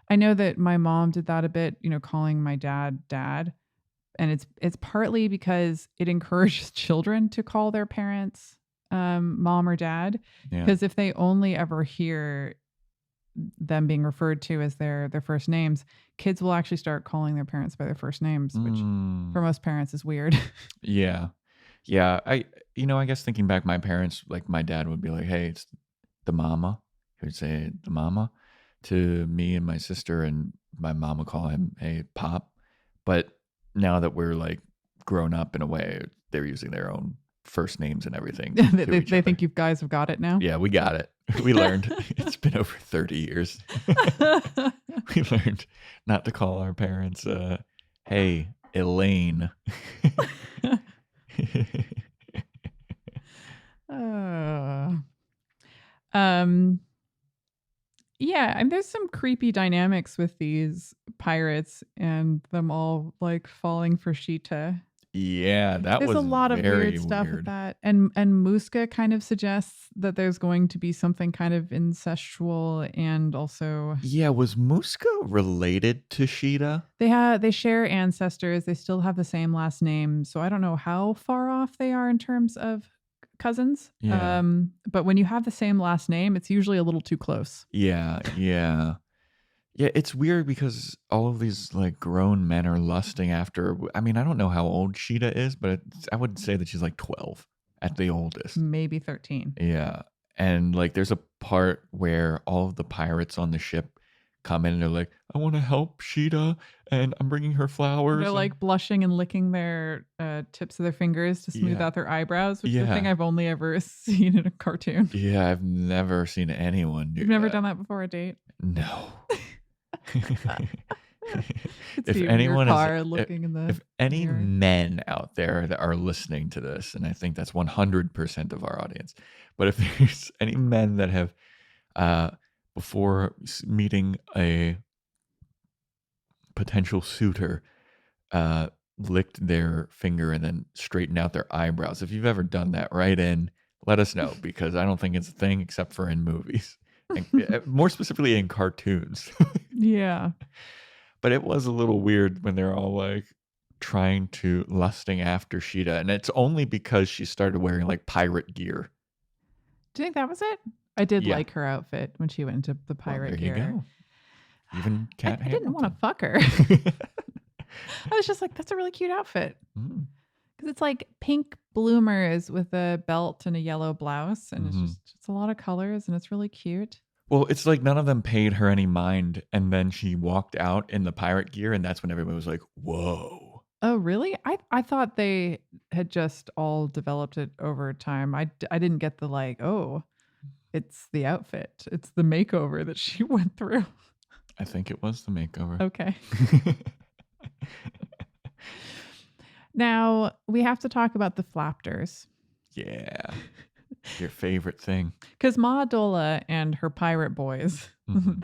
I know that my mom did that a bit, calling my dad. And it's partly because it encourages children to call their parents mom or dad. Because if they only ever hear them being referred to as their first names, kids will actually start calling their parents by their first names, which for most parents is weird. Yeah. I guess thinking back, my parents, like my dad would be like, hey, it's the mama. He would say the mama to me and my sister, and my mom would call him, hey, Pop. But now that we're like grown up in a way, they're using their own first names and everything. they think you guys have got it now? Yeah, we got it. We learned. It's been over 30 years. We learned not to call our parents, hey, Elaine. Uh, um, yeah, and there's some creepy dynamics with these pirates and them all like falling for Sheeta. Yeah, that There's a was lot of very weird stuff with weird. that. And Muska kind of suggests that there's going to be something kind of incestual and also Yeah, was Muska related to Sheeta? they share ancestors. They still have the same last name. So I don't know how far off they are in terms of cousins. Yeah. But when you have the same last name, it's usually a little too close. Yeah, yeah. Yeah, it's weird because all of these like grown men are lusting after. I mean, I don't know how old Sheeta is, but I would say that she's like 12 at the oldest. Maybe 13. Yeah. And like there's a part where all of the pirates on the ship come in and they're like, I want to help Sheeta and I'm bringing her flowers. They're like blushing and licking their tips of their fingers to smooth Yeah. out their eyebrows, which is a thing Yeah. I've only ever seen in a cartoon. Yeah, I've never seen anyone do You've never that. done that before a date? No. It's If you in anyone your is, car looking in the if any mirror. men out there that are listening to this, and I think that's 100% of our audience, but if there's any men that have, before meeting a potential suitor, licked their finger and then straightened out their eyebrows, if you've ever done that, write in, let us know, because I don't think it's a thing except for in movies, and more specifically in cartoons. Yeah. But it was a little weird when they're all like lusting after Sheeta, and it's only because she started wearing like pirate gear. Do you think that was it? I did Yeah. like her outfit when she went into the Well, pirate there gear. you go. Even Cat I didn't want to fuck her. I was just like, that's a really cute outfit. Mm. Because it's like pink bloomers with a belt and a yellow blouse. And it's a lot of colors and it's really cute. Well, it's like none of them paid her any mind, and then she walked out in the pirate gear, and that's when everybody was like, whoa. Oh, really? I thought they had just all developed it over time. I didn't get the like, oh, it's the outfit. It's the makeover that she went through. I think it was the makeover. Okay. Now, we have to talk about the Flaptors. Yeah. Your favorite thing. Because Ma Dola and her pirate boys,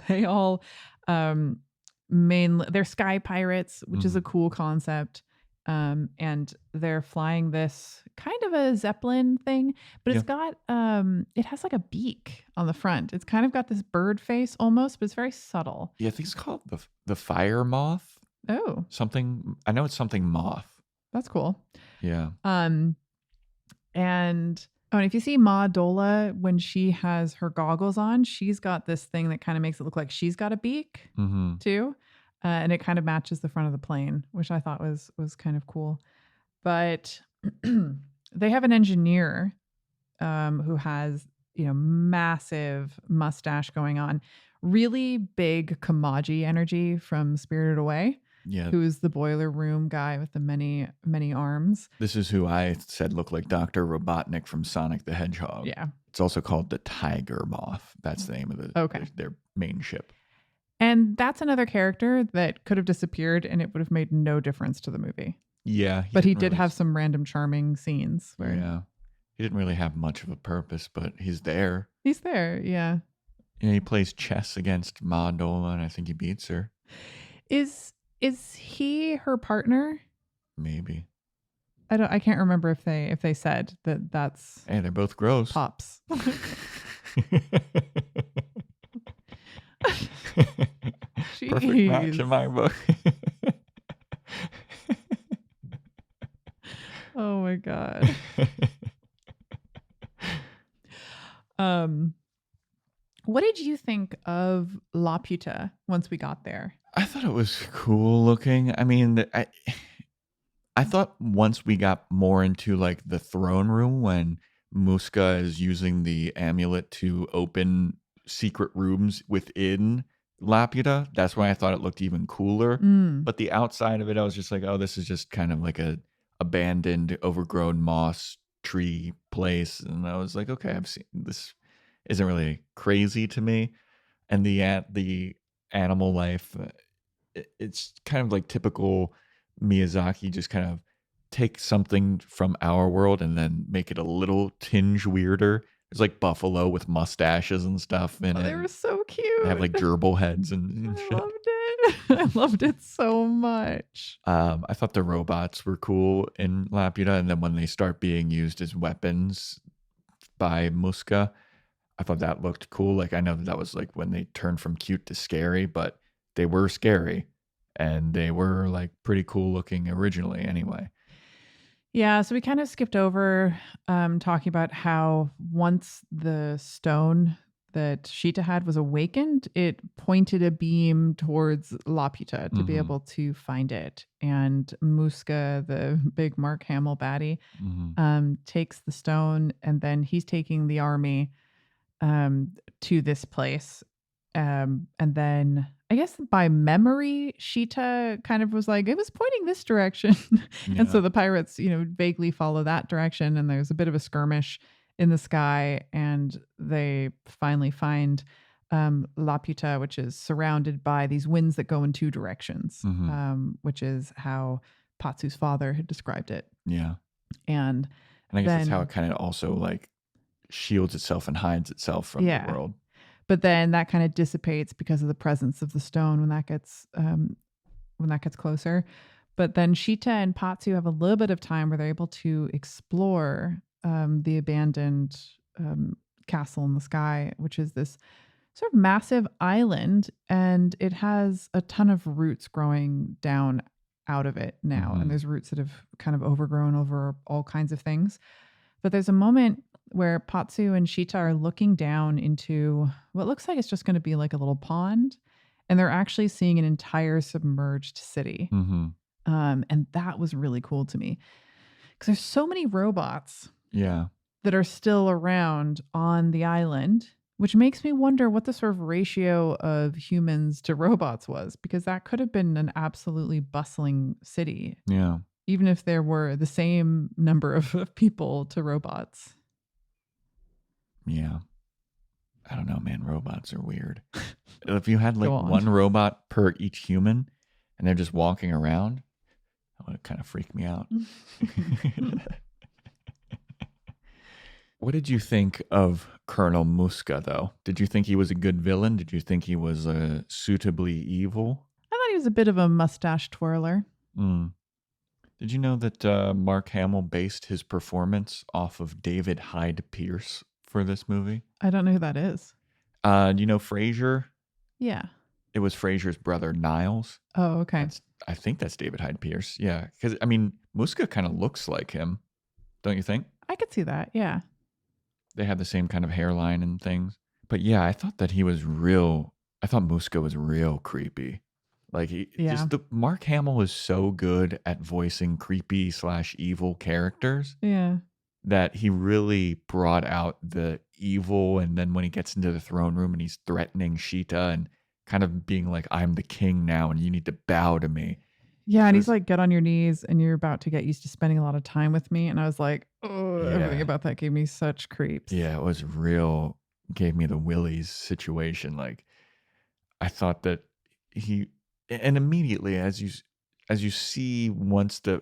they all they're sky pirates, which is a cool concept. And they're flying this kind of a Zeppelin thing, but it's got it has like a beak on the front. It's kind of got this bird face almost, but it's very subtle. Yeah, I think it's called the fire moth. Oh, Something, I know it's something moth. that's cool. Yeah. And if you see Ma Dola when she has her goggles on, she's got this thing that kind of makes it look like she's got a beak too. And it kind of matches the front of the plane, which I thought was kind of cool. But they have an engineer who has, massive mustache going on, really big Kamaji energy from Spirited Away. Yeah. Who's the boiler room guy with the many, many arms. This is who I said looked like Dr. Robotnik from Sonic the Hedgehog. Yeah. It's also called the Tiger Moth. That's the name of their main ship. And that's another character that could have disappeared and it would have made no difference to the movie. Yeah. But he did have some random charming scenes where he didn't really have much of a purpose, but he's there. He's there, yeah. Yeah, he plays chess against Ma Dola, and I think he beats her. Is he her partner? Maybe. I can't remember if they said that's Hey, they're both gross. Pops. Perfect match in my book. Oh my god. What did you think of Laputa once we got there? I thought it was cool looking. I mean, I thought once we got more into like the throne room when Muska is using the amulet to open secret rooms within Laputa, that's why I thought it looked even cooler. But the outside of it, I was just like, oh, this is just kind of like a abandoned, overgrown moss tree place. And I was like, okay, I've seen this. Isn't really crazy to me. And the animal life, it's kind of like typical Miyazaki just kind of take something from our world and then make it a little tinge weirder. There's like buffalo with mustaches and stuff in Oh, it. they were so They have cute. like gerbil heads and I shit. loved it. I loved it so much. I thought the robots were cool in Laputa, and then when they start being used as weapons by Muska, I thought that looked cool. Like I know that was like when they turned from cute to scary, but they were scary, and they were like pretty cool looking originally anyway. Yeah, so we kind of skipped over talking about how once the stone that Sheeta had was awakened, it pointed a beam towards Laputa to be Mhm. able to find it. And Muska, the big Mark Hamill baddie, takes the stone, and then he's taking the army to this place. And then I guess by memory, Sheeta kind of was like, it was pointing this direction. And so Yeah. the pirates, vaguely follow that direction. And there's a bit of a skirmish in the sky. And they finally find Laputa, which is surrounded by these winds that go in two directions, which is how Patsu's father had described it. Yeah. And I guess that's how then, it kind of also like shields itself and hides itself from the yeah. world. But then that kind of dissipates because of the presence of the stone when that gets closer. But then Sheeta and Patsu have a little bit of time where they're able to explore the abandoned castle in the sky, which is this sort of massive island, and it has a ton of roots growing down out of it now. And there's roots that have kind of overgrown over all kinds of things. But there's a moment where Patsu and Sheeta are looking down into what looks like it's just going to be like a little pond, and they're actually seeing an entire submerged city. And that was really cool to me because there's so many robots that are still around on the island, which makes me wonder what the sort of ratio of humans to robots was, because that could have been an absolutely bustling city. Yeah. Even if there were the same number of people to robots. Yeah. I don't know, man. Robots are weird. If you had like Go on. one robot per each human and they're just walking around, that would kind of freak me out. What did you think of Colonel Muska, though? Did you think he was a good villain? Did you think he was suitably evil? I thought he was a bit of a mustache twirler. Did you know that Mark Hamill based his performance off of David Hyde Pierce for this movie? I don't know who that is. Do you know Frasier? Yeah. It was Frasier's brother, Niles. Oh, okay. I think that's David Hyde Pierce. Yeah. Because, I mean, Muska kind of looks like him, don't you think? I could see that. Yeah. They had the same kind of hairline and things. But yeah, I thought that he was I thought Muska was real creepy. Like Mark Hamill is so good at voicing creepy / evil characters. Yeah. That he really brought out the evil. And then when he gets into the throne room and he's threatening Sheeta and kind of being like, I'm the king now and you need to bow to me. Yeah. And he's like, get on your knees and you're about to get used to spending a lot of time with me. And I was like, oh, everything about that gave me such creeps. Yeah, it was real. Gave me the willies situation. Like, I thought that and immediately as you see, once the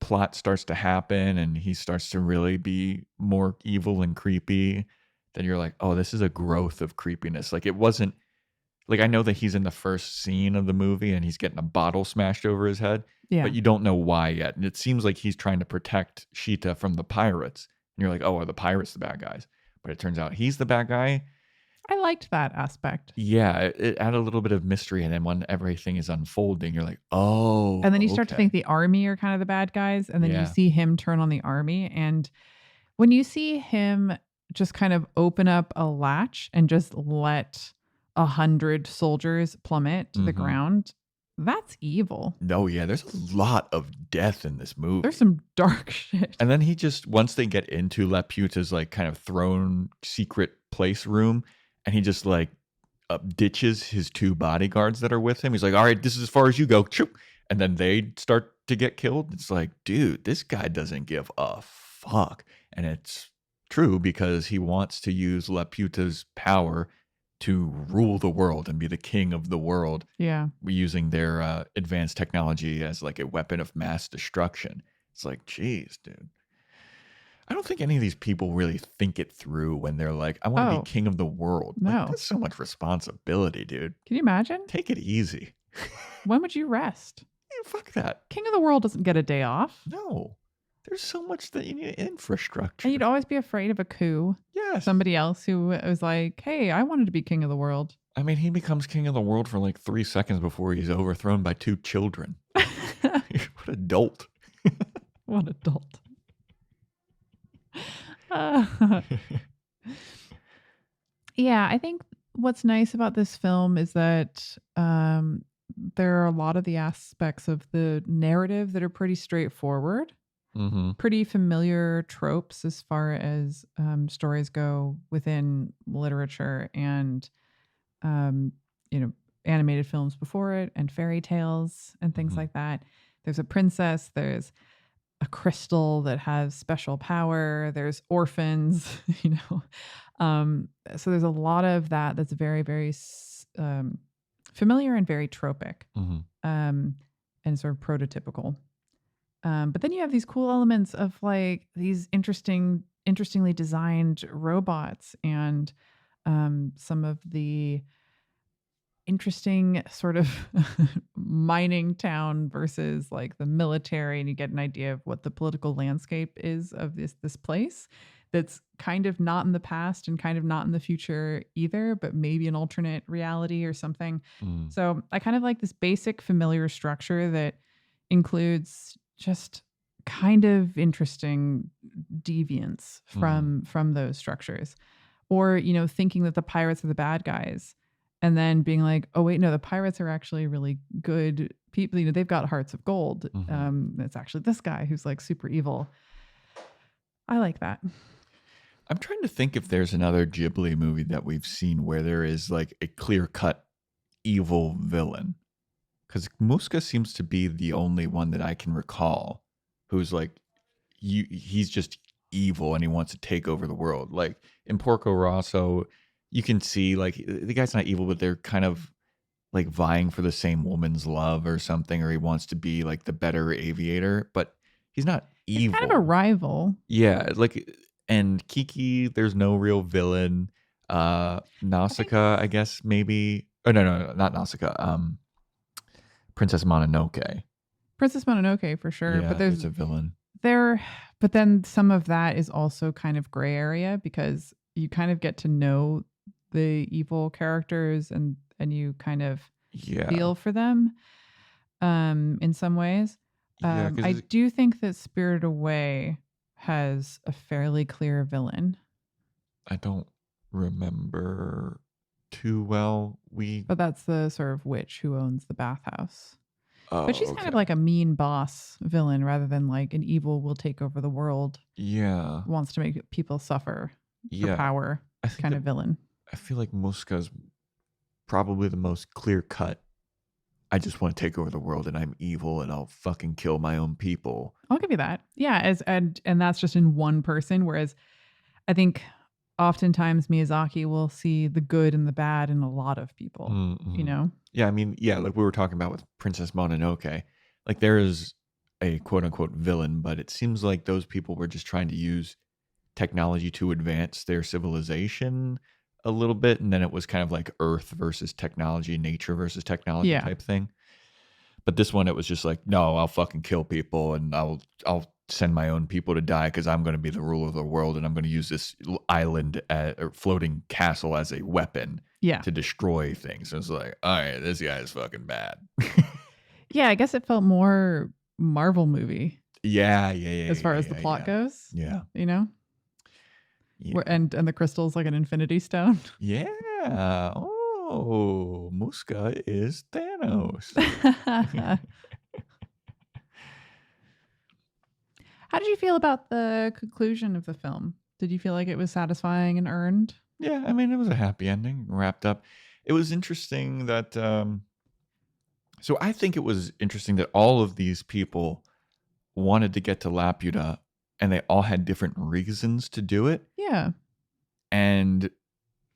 plot starts to happen and he starts to really be more evil and creepy, then you're like, oh, this is a growth of creepiness. Like, it wasn't like, I know that he's in the first scene of the movie and he's getting a bottle smashed over his head, but you don't know why yet. And it seems like he's trying to protect Sheeta from the pirates. And you're like, oh, are the pirates the bad guys? But it turns out he's the bad guy. I liked that aspect. Yeah, it added a little bit of mystery. And then when everything is unfolding, you're like, oh. And then you start to think the army are kind of the bad guys. And then you see him turn on the army. And when you see him just kind of open up a latch and just let 100 soldiers plummet to the ground, that's evil. No, yeah, there's a lot of death in this movie. There's some dark shit. And then he just, once they get into Laputa's like kind of throne secret place room, and he just like ditches his two bodyguards that are with him. He's like, all right, this is as far as you go. And then they start to get killed. It's like, dude, this guy doesn't give a fuck. And it's true because he wants to use Laputa's power to rule the world and be the king of the world Yeah. using their advanced technology as like a weapon of mass destruction. It's like, geez, dude. I don't think any of these people really think it through when they're like, I want to Oh, be king of the world. no. Like, that's so much responsibility, dude. Can you imagine? Take it easy. When would you rest? Yeah, fuck that. King of the world doesn't get a day off. No. There's so much that you need infrastructure. And you'd always be afraid of a coup. Yes. Somebody else who was like, hey, I wanted to be king of the world. I mean, he becomes king of the world for like 3 seconds before he's overthrown by 2 children. What a dolt. What adult. Uh, yeah, I think what's nice about this film is that there are a lot of the aspects of the narrative that are pretty straightforward, Mm-hmm. pretty familiar tropes as far as stories go within literature and, you know, animated films before it and fairy tales and things Mhm. like that. There's a princess, there's a crystal that has special power, there's orphans, you know. So there's a lot of that that's very, very familiar and very tropic, Mm-hmm. and sort of prototypical. But then you have these cool elements of like these interestingly designed robots and some of the interesting sort of mining town versus like the military, and you get an idea of what the political landscape is of this place that's kind of not in the past and kind of not in the future either, but maybe an alternate reality or something. Mm. So I kind of like this basic familiar structure that includes just kind of interesting deviance from those structures. Or, you know, thinking that the pirates are the bad guys and then being like, oh wait, no, the pirates are actually really good people. You know, they've got hearts of gold. It's actually this guy who's like super evil. I like that. I'm trying to think if there's another Ghibli movie that we've seen where there is like a clear-cut evil villain. Because Muska seems to be the only one that I can recall who's like, he's just evil and he wants to take over the world. Like in Porco Rosso, you can see like the guy's not evil, but they're kind of like vying for the same woman's love or something, or he wants to be like the better aviator, but he's not evil. It's kind of a rival. Yeah, like, and Kiki, there's no real villain. Nausicaa, I guess maybe. Oh no, not Nausicaa. Princess Mononoke. Princess Mononoke for sure, Yeah, but there's a villain. But then some of that is also kind of gray area because you kind of get to know the evil characters and you kind of feel for them in some ways. Yeah, I do think that Spirited Away has a fairly clear villain. I don't remember too well. But that's the sort of witch who owns the bathhouse. Oh, but she's kind of like a mean boss villain rather than like an evil will take over the world. Yeah. Wants to make people suffer for power kind of villain. I feel like Muska's probably the most clear cut. I just want to take over the world and I'm evil and I'll fucking kill my own people. I'll give you that. Yeah, and that's just in one person. Whereas I think oftentimes Miyazaki will see the good and the bad in a lot of people, Mm-hmm. you know? Yeah, I mean, yeah, like we were talking about with Princess Mononoke, like there is a quote unquote villain, but it seems like those people were just trying to use technology to advance their civilization a little bit. And then it was kind of like Earth versus technology, nature versus technology type thing. But this one, it was just like, no, I'll fucking kill people and I'll send my own people to die because I'm going to be the ruler of the world and I'm going to use this island or floating castle as a weapon to destroy things. So it's like, all right, this guy is fucking bad. Yeah, I guess it felt more Marvel movie. Yeah. As far as the plot goes. Yeah. You know? Yeah. And the crystal's like an infinity stone. Yeah. Oh, Muska is Thanos. How did you feel about the conclusion of the film? Did you feel like it was satisfying and earned? Yeah, I mean, it was a happy ending, wrapped up. It was interesting that, so I think it was interesting that all of these people wanted to get to Laputa and they all had different reasons to do it. Yeah. And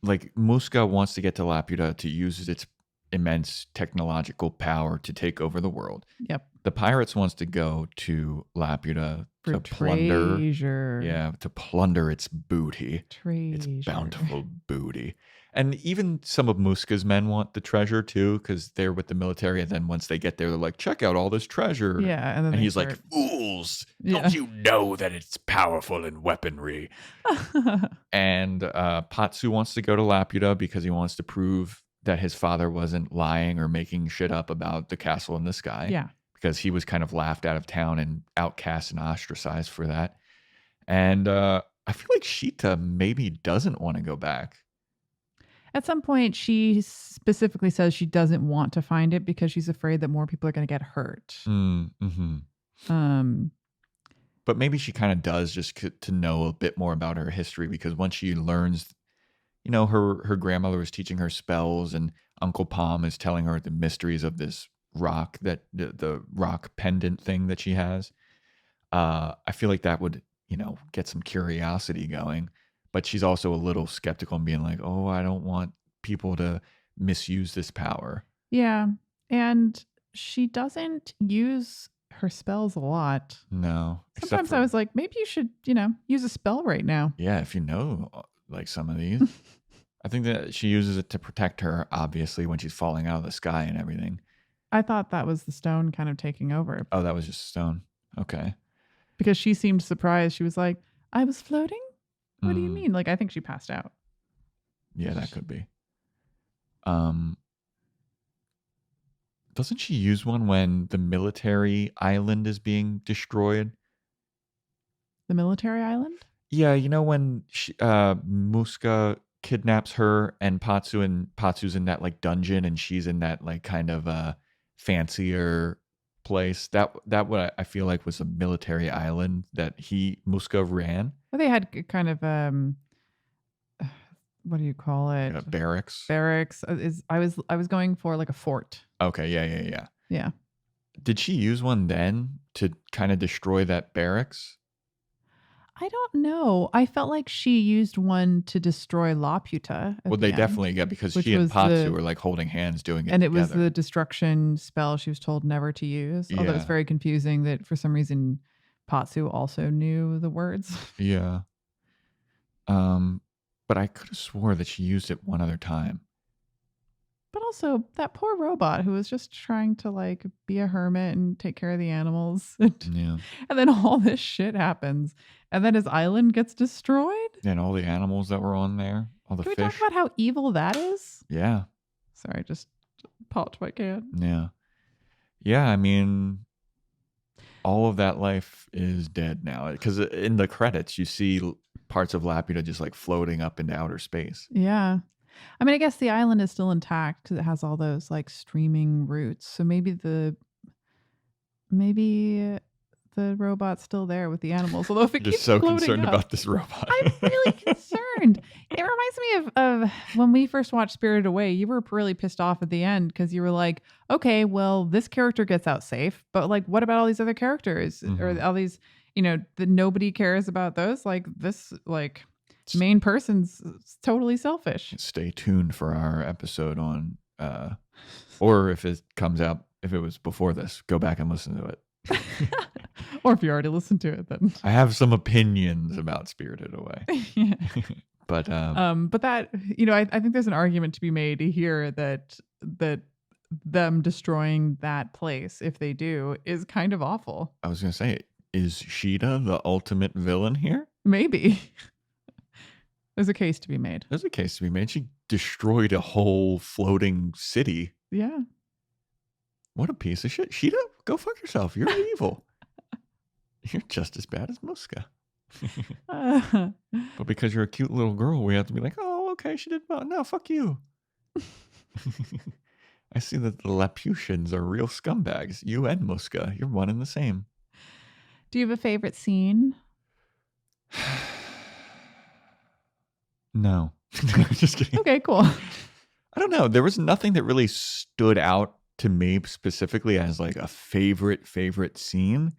like Musca wants to get to Laputa to use its immense technological power to take over the world. Yep. The pirates wants to go to Laputa For to plunder. treasure. Yeah, to plunder its booty. Its Treasure. bountiful booty. And even some of Musca's men want the treasure too, because they're with the military. And then once they get there, they're like, check out all this treasure. Yeah. And then And they he's like, start- fools, Yeah. don't you know that it's powerful in weaponry? And Patsu wants to go to Laputa because he wants to prove that his father wasn't lying or making shit up about the castle in the sky. yeah. Because he was kind of laughed out of town and outcast and ostracized for that. And I feel like Sheeta maybe doesn't want to go back. At some point, she specifically says she doesn't want to find it because she's afraid that more people are going to get hurt. Mm-hmm. But maybe she kind of does just to know a bit more about her history, because once she learns, you know, her grandmother was teaching her spells and Uncle Palm is telling her the mysteries of this rock, that the rock pendant thing that she has. I feel like that would, you know, get some curiosity going. But she's also a little skeptical and being like, oh, I don't want people to misuse this power. Yeah. And she doesn't use her spells a lot. No. except Sometimes for- I was like, maybe you should, you know, use a spell right now. Yeah, if you know, like some of these. I think that she uses it to protect her, obviously, when she's falling out of the sky and everything. I thought that was the stone kind of taking over Oh, that was just stone. Okay. because she seemed surprised. She was like, I was floating? What do you Mm. mean? Like, I think she passed out. Yeah, that could be. Doesn't she use one when the military island is being destroyed? The military island? Yeah, you know when Muska kidnaps her and Patsu's in that like dungeon and she's in that like kind of fancier place. That what I feel like was a military island that Muska ran. Well, they had kind of what do you call it? Barracks. Barracks. I was going for like a fort. Okay, yeah. Yeah. Did she use one then to kind of destroy that barracks? I don't know. I felt like she used one to destroy Laputa. Well, they definitely because which she and was Patsu were like holding hands doing it and it together. was the destruction spell she was told never to use. Although it's Yeah. very confusing that for some reason Patsu also knew the words. Yeah. But I could have swore that she used it one other time. But also that poor robot who was just trying to like be a hermit and take care of the animals. Yeah. And then all this shit happens. And then his island gets destroyed. And all the animals that were on there, all the Can we fish. talk about how evil that is? Yeah. Sorry, just popped my can. Yeah. Yeah, I mean, all of that life is dead now. Because in the credits, you see parts of Laputa just like floating up into outer space. Yeah. I mean, I guess the island is still intact because it has all those like streaming roots. So maybe the robot's still there with the animals. Although if it Just keeps so floating concerned up, about this robot. I'm really concerned. It reminds me of when we first watched Spirited Away. You were really pissed off at the end because you were like, okay, well, this character gets out safe, but like, what about all these other characters or all these, you know, that nobody cares about those? Like this, like main person's totally selfish. Stay tuned for our episode on, or if it comes out, if it was before this, go back and listen to it. Or if you already listened to it, then I have some opinions about Spirited Away. yeah. But that, you know, I think there's an argument to be made here that them destroying that place, if they do, is kind of awful. I was gonna say, is Sheeta the ultimate villain here? Maybe. There's a case to be made. There's a case to be made. She destroyed a whole floating city. Yeah. What a piece of shit. Sheeta, go fuck yourself. You're evil. You're just as bad as Muska. But because you're a cute little girl, we have to be like, oh, okay, she did well. No, fuck you. I see that the Laputians are real scumbags. You and Muska, you're one and the same. Do you have a favorite scene? No. Just kidding. Okay, cool. I don't know. There was nothing that really stood out to me specifically as like a favorite scene.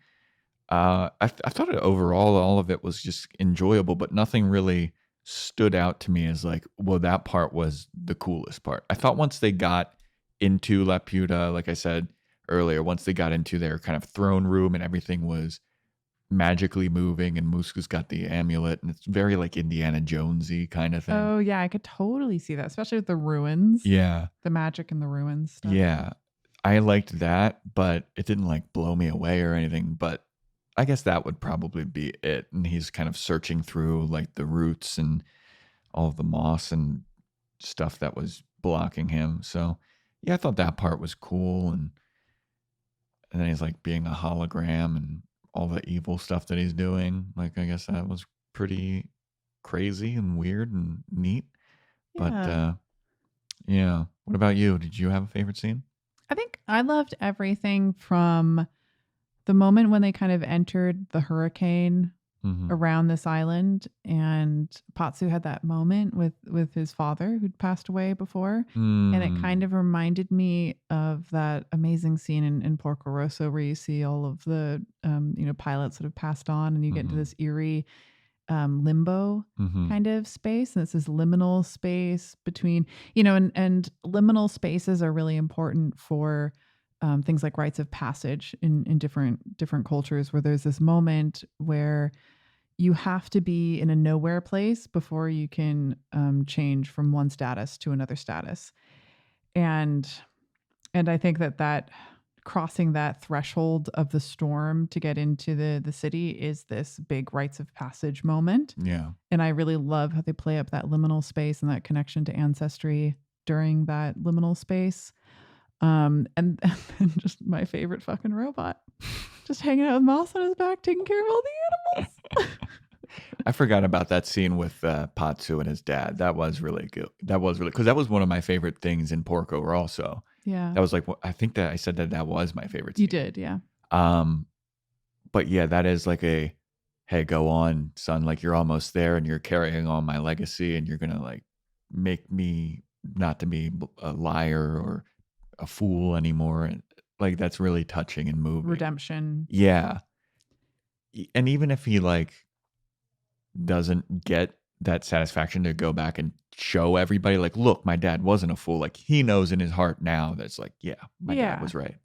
I thought overall all of it was just enjoyable, but nothing really stood out to me as like, well, that part was the coolest part. I thought once they got into Laputa, like I said earlier, once they got into their kind of throne room and everything was magically moving and Musku's got the amulet and it's very like Indiana Jonesy kind of thing. Oh yeah, I could totally see that, especially with the ruins. Yeah. The magic in the ruins stuff. Yeah. I liked that, but it didn't like blow me away or anything. But I guess that would probably be it. And he's kind of searching through like the roots and all of the moss and stuff that was blocking him. So yeah, I thought that part was cool. And then he's like being a hologram and all the evil stuff that he's doing. Like, I guess that was pretty crazy and weird and neat. But Yeah. yeah. What about you? Did you have a favorite scene? I think I loved everything from the moment when they kind of entered the hurricane Mhm. around this island, and Patsu had that moment with his father who'd passed away before, and it kind Mm. of reminded me of that amazing scene in Porco Rosso where you see all of the pilots that have passed on, and you get into Mhm. this eerie limbo Mhm. kind of space, and it's this liminal space between and liminal spaces are really important for things like rites of passage in different cultures, where there's this moment where you have to be in a nowhere place before you can change from one status to another status, and I think that crossing that threshold of the storm to get into the city is this big rites of passage moment. Yeah. And I really love how they play up that liminal space and that connection to ancestry during that liminal space. And then just my favorite fucking robot, just hanging out with Moss on his back, taking care of all the animals. I forgot about that scene with Patsu and his dad. That was really good. That was really because that was one of my favorite things in Porco Rosso. Yeah, That was like I think that I said that was my favorite scene. you did. Yeah. Um, but yeah, that is like a hey, go on, son. Like you're almost there, and you're carrying on my legacy, and you're gonna like make me not to be a liar or a fool anymore. And like that's really touching and moving. Redemption. Yeah, and even if he like doesn't get that satisfaction to go back and show everybody like look my dad wasn't a fool, like he knows in his heart now that's like yeah my dad Yeah. was right.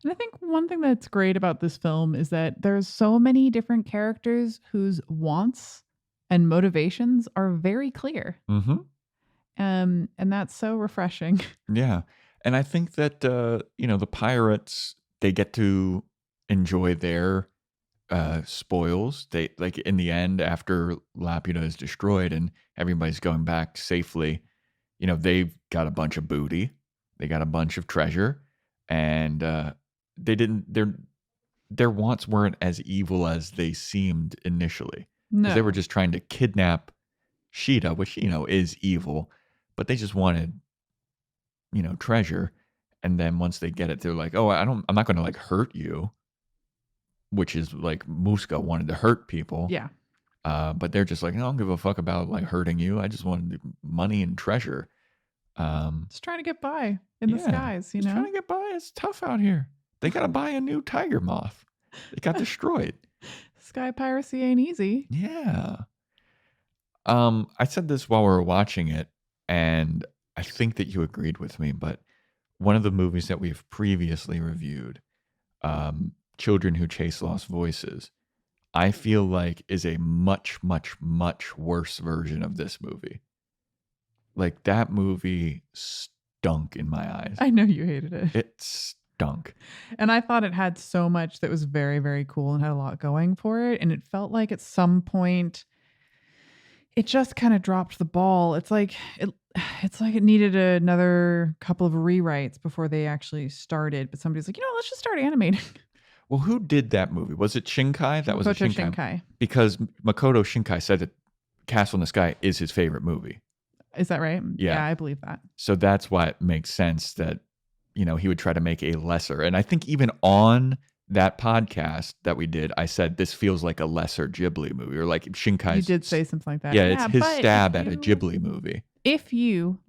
And I think one thing that's great about this film is that there's so many different characters whose wants and motivations are very clear. Mm-hmm. And that's so refreshing. Yeah, and I think that the pirates, they get to enjoy their spoils. They like in the end after Laputa is destroyed and everybody's going back safely, they've got a bunch of booty, they got a bunch of treasure, and they didn't their wants weren't as evil as they seemed initially, because they were No. just trying to kidnap Sheeta, which is evil, but they just wanted treasure. And then once they get it, they're like, oh, I'm not going to like hurt you, which is like Muska wanted to hurt people. Yeah. But they're just like, no, I don't give a fuck about like hurting you. I just wanted the money and treasure. Just trying to get by in the skies, just trying to get by. It's tough out here. They got to buy a new tiger moth. It got destroyed. Sky piracy ain't easy. Yeah. I said this while we were watching it, and I think that you agreed with me, but one of the movies that we've previously reviewed, Children Who Chase Lost Voices, I feel like is a much, much, much worse version of this movie. Like that movie stunk in my eyes. I know you hated it. It stunk. And I thought it had so much that was very, very cool and had a lot going for it. And it felt like at some point it just kind of dropped the ball. It's like it needed another couple of rewrites before they actually started. But somebody's like, let's just start animating. Well, who did that movie? Was it Shinkai? That was a Makoto Shinkai. Shinkai. Because Makoto Shinkai said that Castle in the Sky is his favorite movie. Is that right? Yeah. I believe that. So that's why it makes sense that, he would try to make a lesser. And I think even on that podcast that we did, I said this feels like a lesser Ghibli movie, or like Shinkai's. You did say something like that. Yeah, it's his but stab at a Ghibli movie. If you,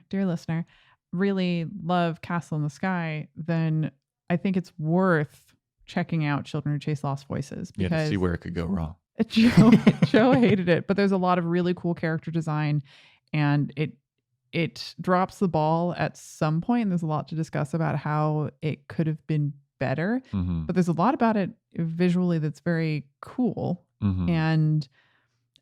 dear listener, really love Castle in the Sky, then I think it's worth checking out Children Who Chase Lost Voices, Yeah, because to see where it could go wrong. Joe, Joe hated it, but there's a lot of really cool character design, and it drops the ball at some point. And there's a lot to discuss about how it could have been better, Mm-hmm. but there's a lot about it visually that's very cool. Mm-hmm. And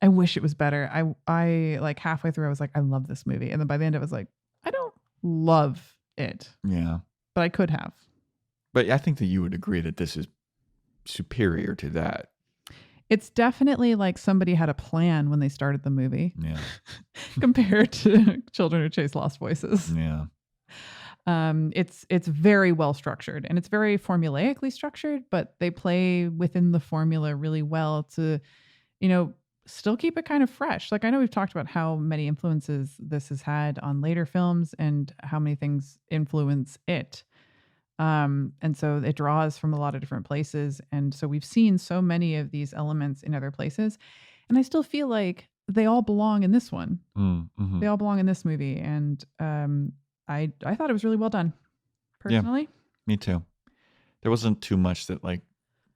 I wish it was better. I like halfway through, I was like, I love this movie. And then by the end, I was like, I don't love it, Yeah. but I could have. But I think that you would agree that this is superior to that. It's definitely like somebody had a plan when they started the movie Yeah. compared to Children Who Chase Lost Voices. Yeah. It's very well structured, and it's very formulaically structured, but they play within the formula really well to, still keep it kind of fresh. Like, I know we've talked about how many influences this has had on later films and how many things influence it. And so it draws from a lot of different places. And so we've seen so many of these elements in other places. And I still feel like they all belong in this one. Mm-hmm. They all belong in this movie. And I thought it was really well done, personally. Me too. There wasn't too much that like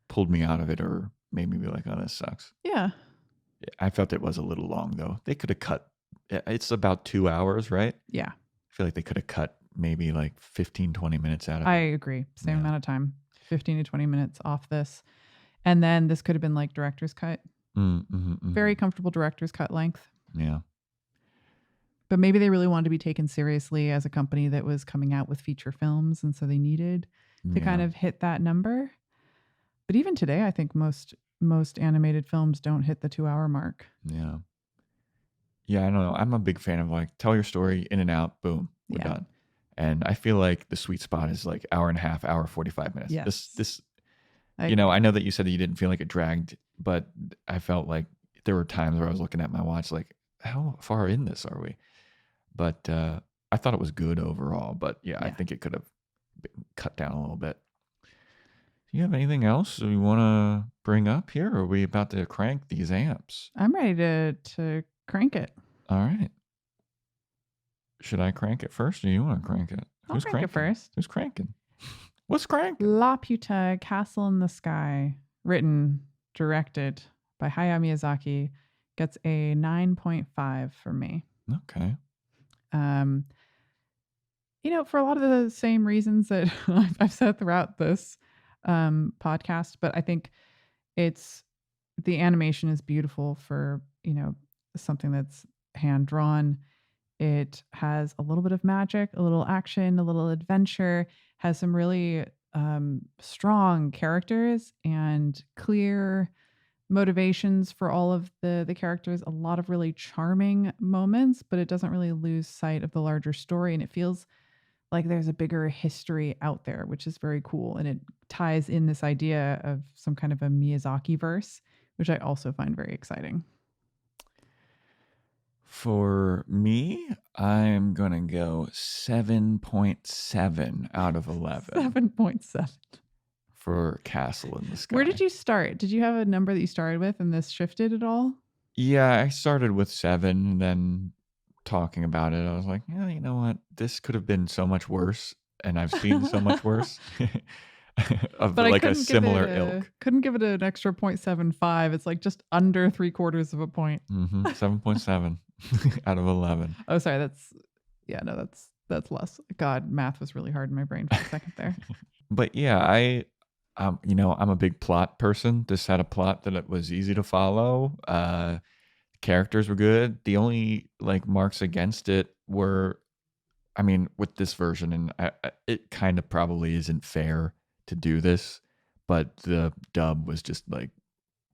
pulled me out of it or made me be like, oh, this sucks. Yeah. I felt it was a little long though. They could have cut. It's about 2 hours, right? Yeah. I feel like they could have cut maybe like 15, 20 minutes out of I it. agree. Same Yeah. amount of time, 15 to 20 minutes off this. And then this could have been like director's cut. Very comfortable director's cut length. Yeah. But maybe they really wanted to be taken seriously as a company that was coming out with feature films. And so they needed to kind of hit that number. But even today, I think most animated films don't hit the 2-hour mark. Yeah. Yeah, I don't know. I'm a big fan of like tell your story, in and out, boom, we're Yeah. done. And I feel like the sweet spot is like hour and a half, hour 45 minutes. Yes. This I I know that you said that you didn't feel like it dragged, but I felt like there were times where I was looking at my watch like, how far in this are we? But I thought it was good overall. But yeah, I Yeah. think it could have been cut down a little bit. Do you have anything else you want to bring up here? Or are we about to crank these amps? I'm ready to crank it. All right. Should I crank it first or you want to crank it? I'll crank it first. Who's cranking? What's cranking? Laputa, Castle in the Sky, written, directed by Hayao Miyazaki, gets a 9.5 for me. Okay. For a lot of the same reasons that I've said throughout this podcast, but I think the animation is beautiful for, something that's hand drawn. It has a little bit of magic, a little action, a little adventure, has some really strong characters and clear motivations for all of the characters, a lot of really charming moments, but it doesn't really lose sight of the larger story. And it feels like there's a bigger history out there, which is very cool. And it ties in this idea of some kind of a Miyazaki-verse, which I also find very exciting. For me, I'm going to go 7.7 out of 11 7.7. for Castle in the Sky. Where did you start? Did you have a number that you started with and this shifted at all? Yeah, I started with 7, and then talking about it, I was like, yeah, you know what? This could have been so much worse, and I've seen so much worse of But I like a couldn't give similar it ilk. Couldn't give it an extra 0.75. It's like just under 3/4 of a point. 7.7 out of 11. Oh, sorry. That's less. God, math was really hard in my brain for a second there. But yeah, I'm a big plot person. This had a plot that it was easy to follow. Characters were good. The only like marks against it were, I mean, with this version, and it kind of probably isn't fair to do this, but the dub was just like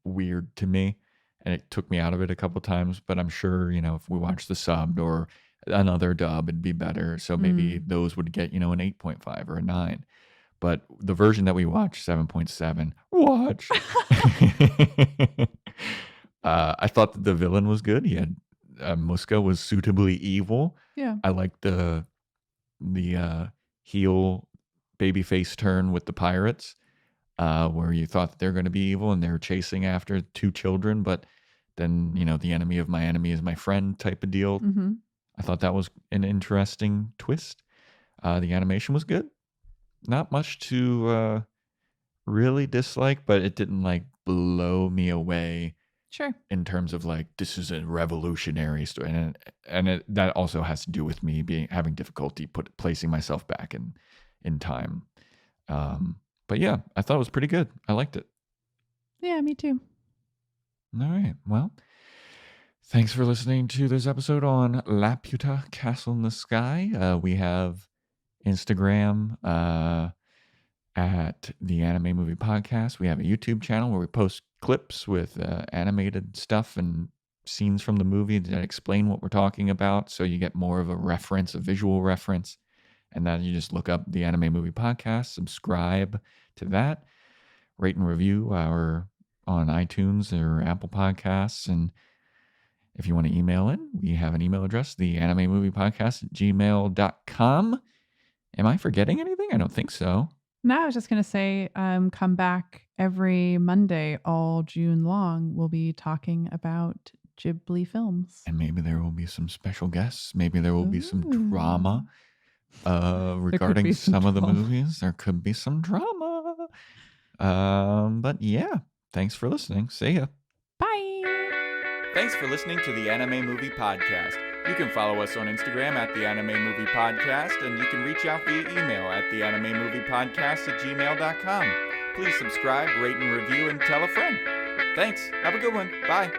weird to me, and it took me out of it a couple times. But I'm sure, if we watched the subbed or another dub, it'd be better. So maybe those would get, an 8.5 or a 9. But the version that we watched, 7.7, watch. I thought that the villain was good. He had Muska was suitably evil. Yeah. I liked the heel babyface turn with the pirates, where you thought that they're going to be evil and they're chasing after 2 children, but then the enemy of my enemy is my friend type of deal. Mm-hmm. I thought that was an interesting twist. The animation was good. Not much to really dislike, but it didn't like blow me away Sure. in terms of like this is a revolutionary story, that also has to do with me having difficulty placing myself back in time. But yeah, I thought it was pretty good. I liked it. Yeah, me too. All right. Well, thanks for listening to this episode on Laputa Castle in the Sky. We have Instagram at the Anime Movie Podcast. We have a YouTube channel where we post clips with animated stuff and scenes from the movie that explain what we're talking about, so you get more of a visual reference. And then you just look up the Anime Movie Podcast, subscribe to that, rate and review our on iTunes or Apple Podcasts. And if you want to email in, we have an email address, the Anime Movie Podcast at gmail.com. Am I forgetting anything? I don't think so. No, I was just going to say, come back every Monday all June long. We'll be talking about Ghibli films. And maybe there will be some special guests. Maybe there will be some drama regarding some of the movies. There could be some drama. But yeah, thanks for listening. See ya. Bye. Thanks for listening to the Anime Movie Podcast. You can follow us on Instagram at the Anime Movie Podcast, and you can reach out via email at theanimemoviepodcast@gmail.com. Please subscribe, rate, and review, and tell a friend. Thanks. Have a good one. Bye.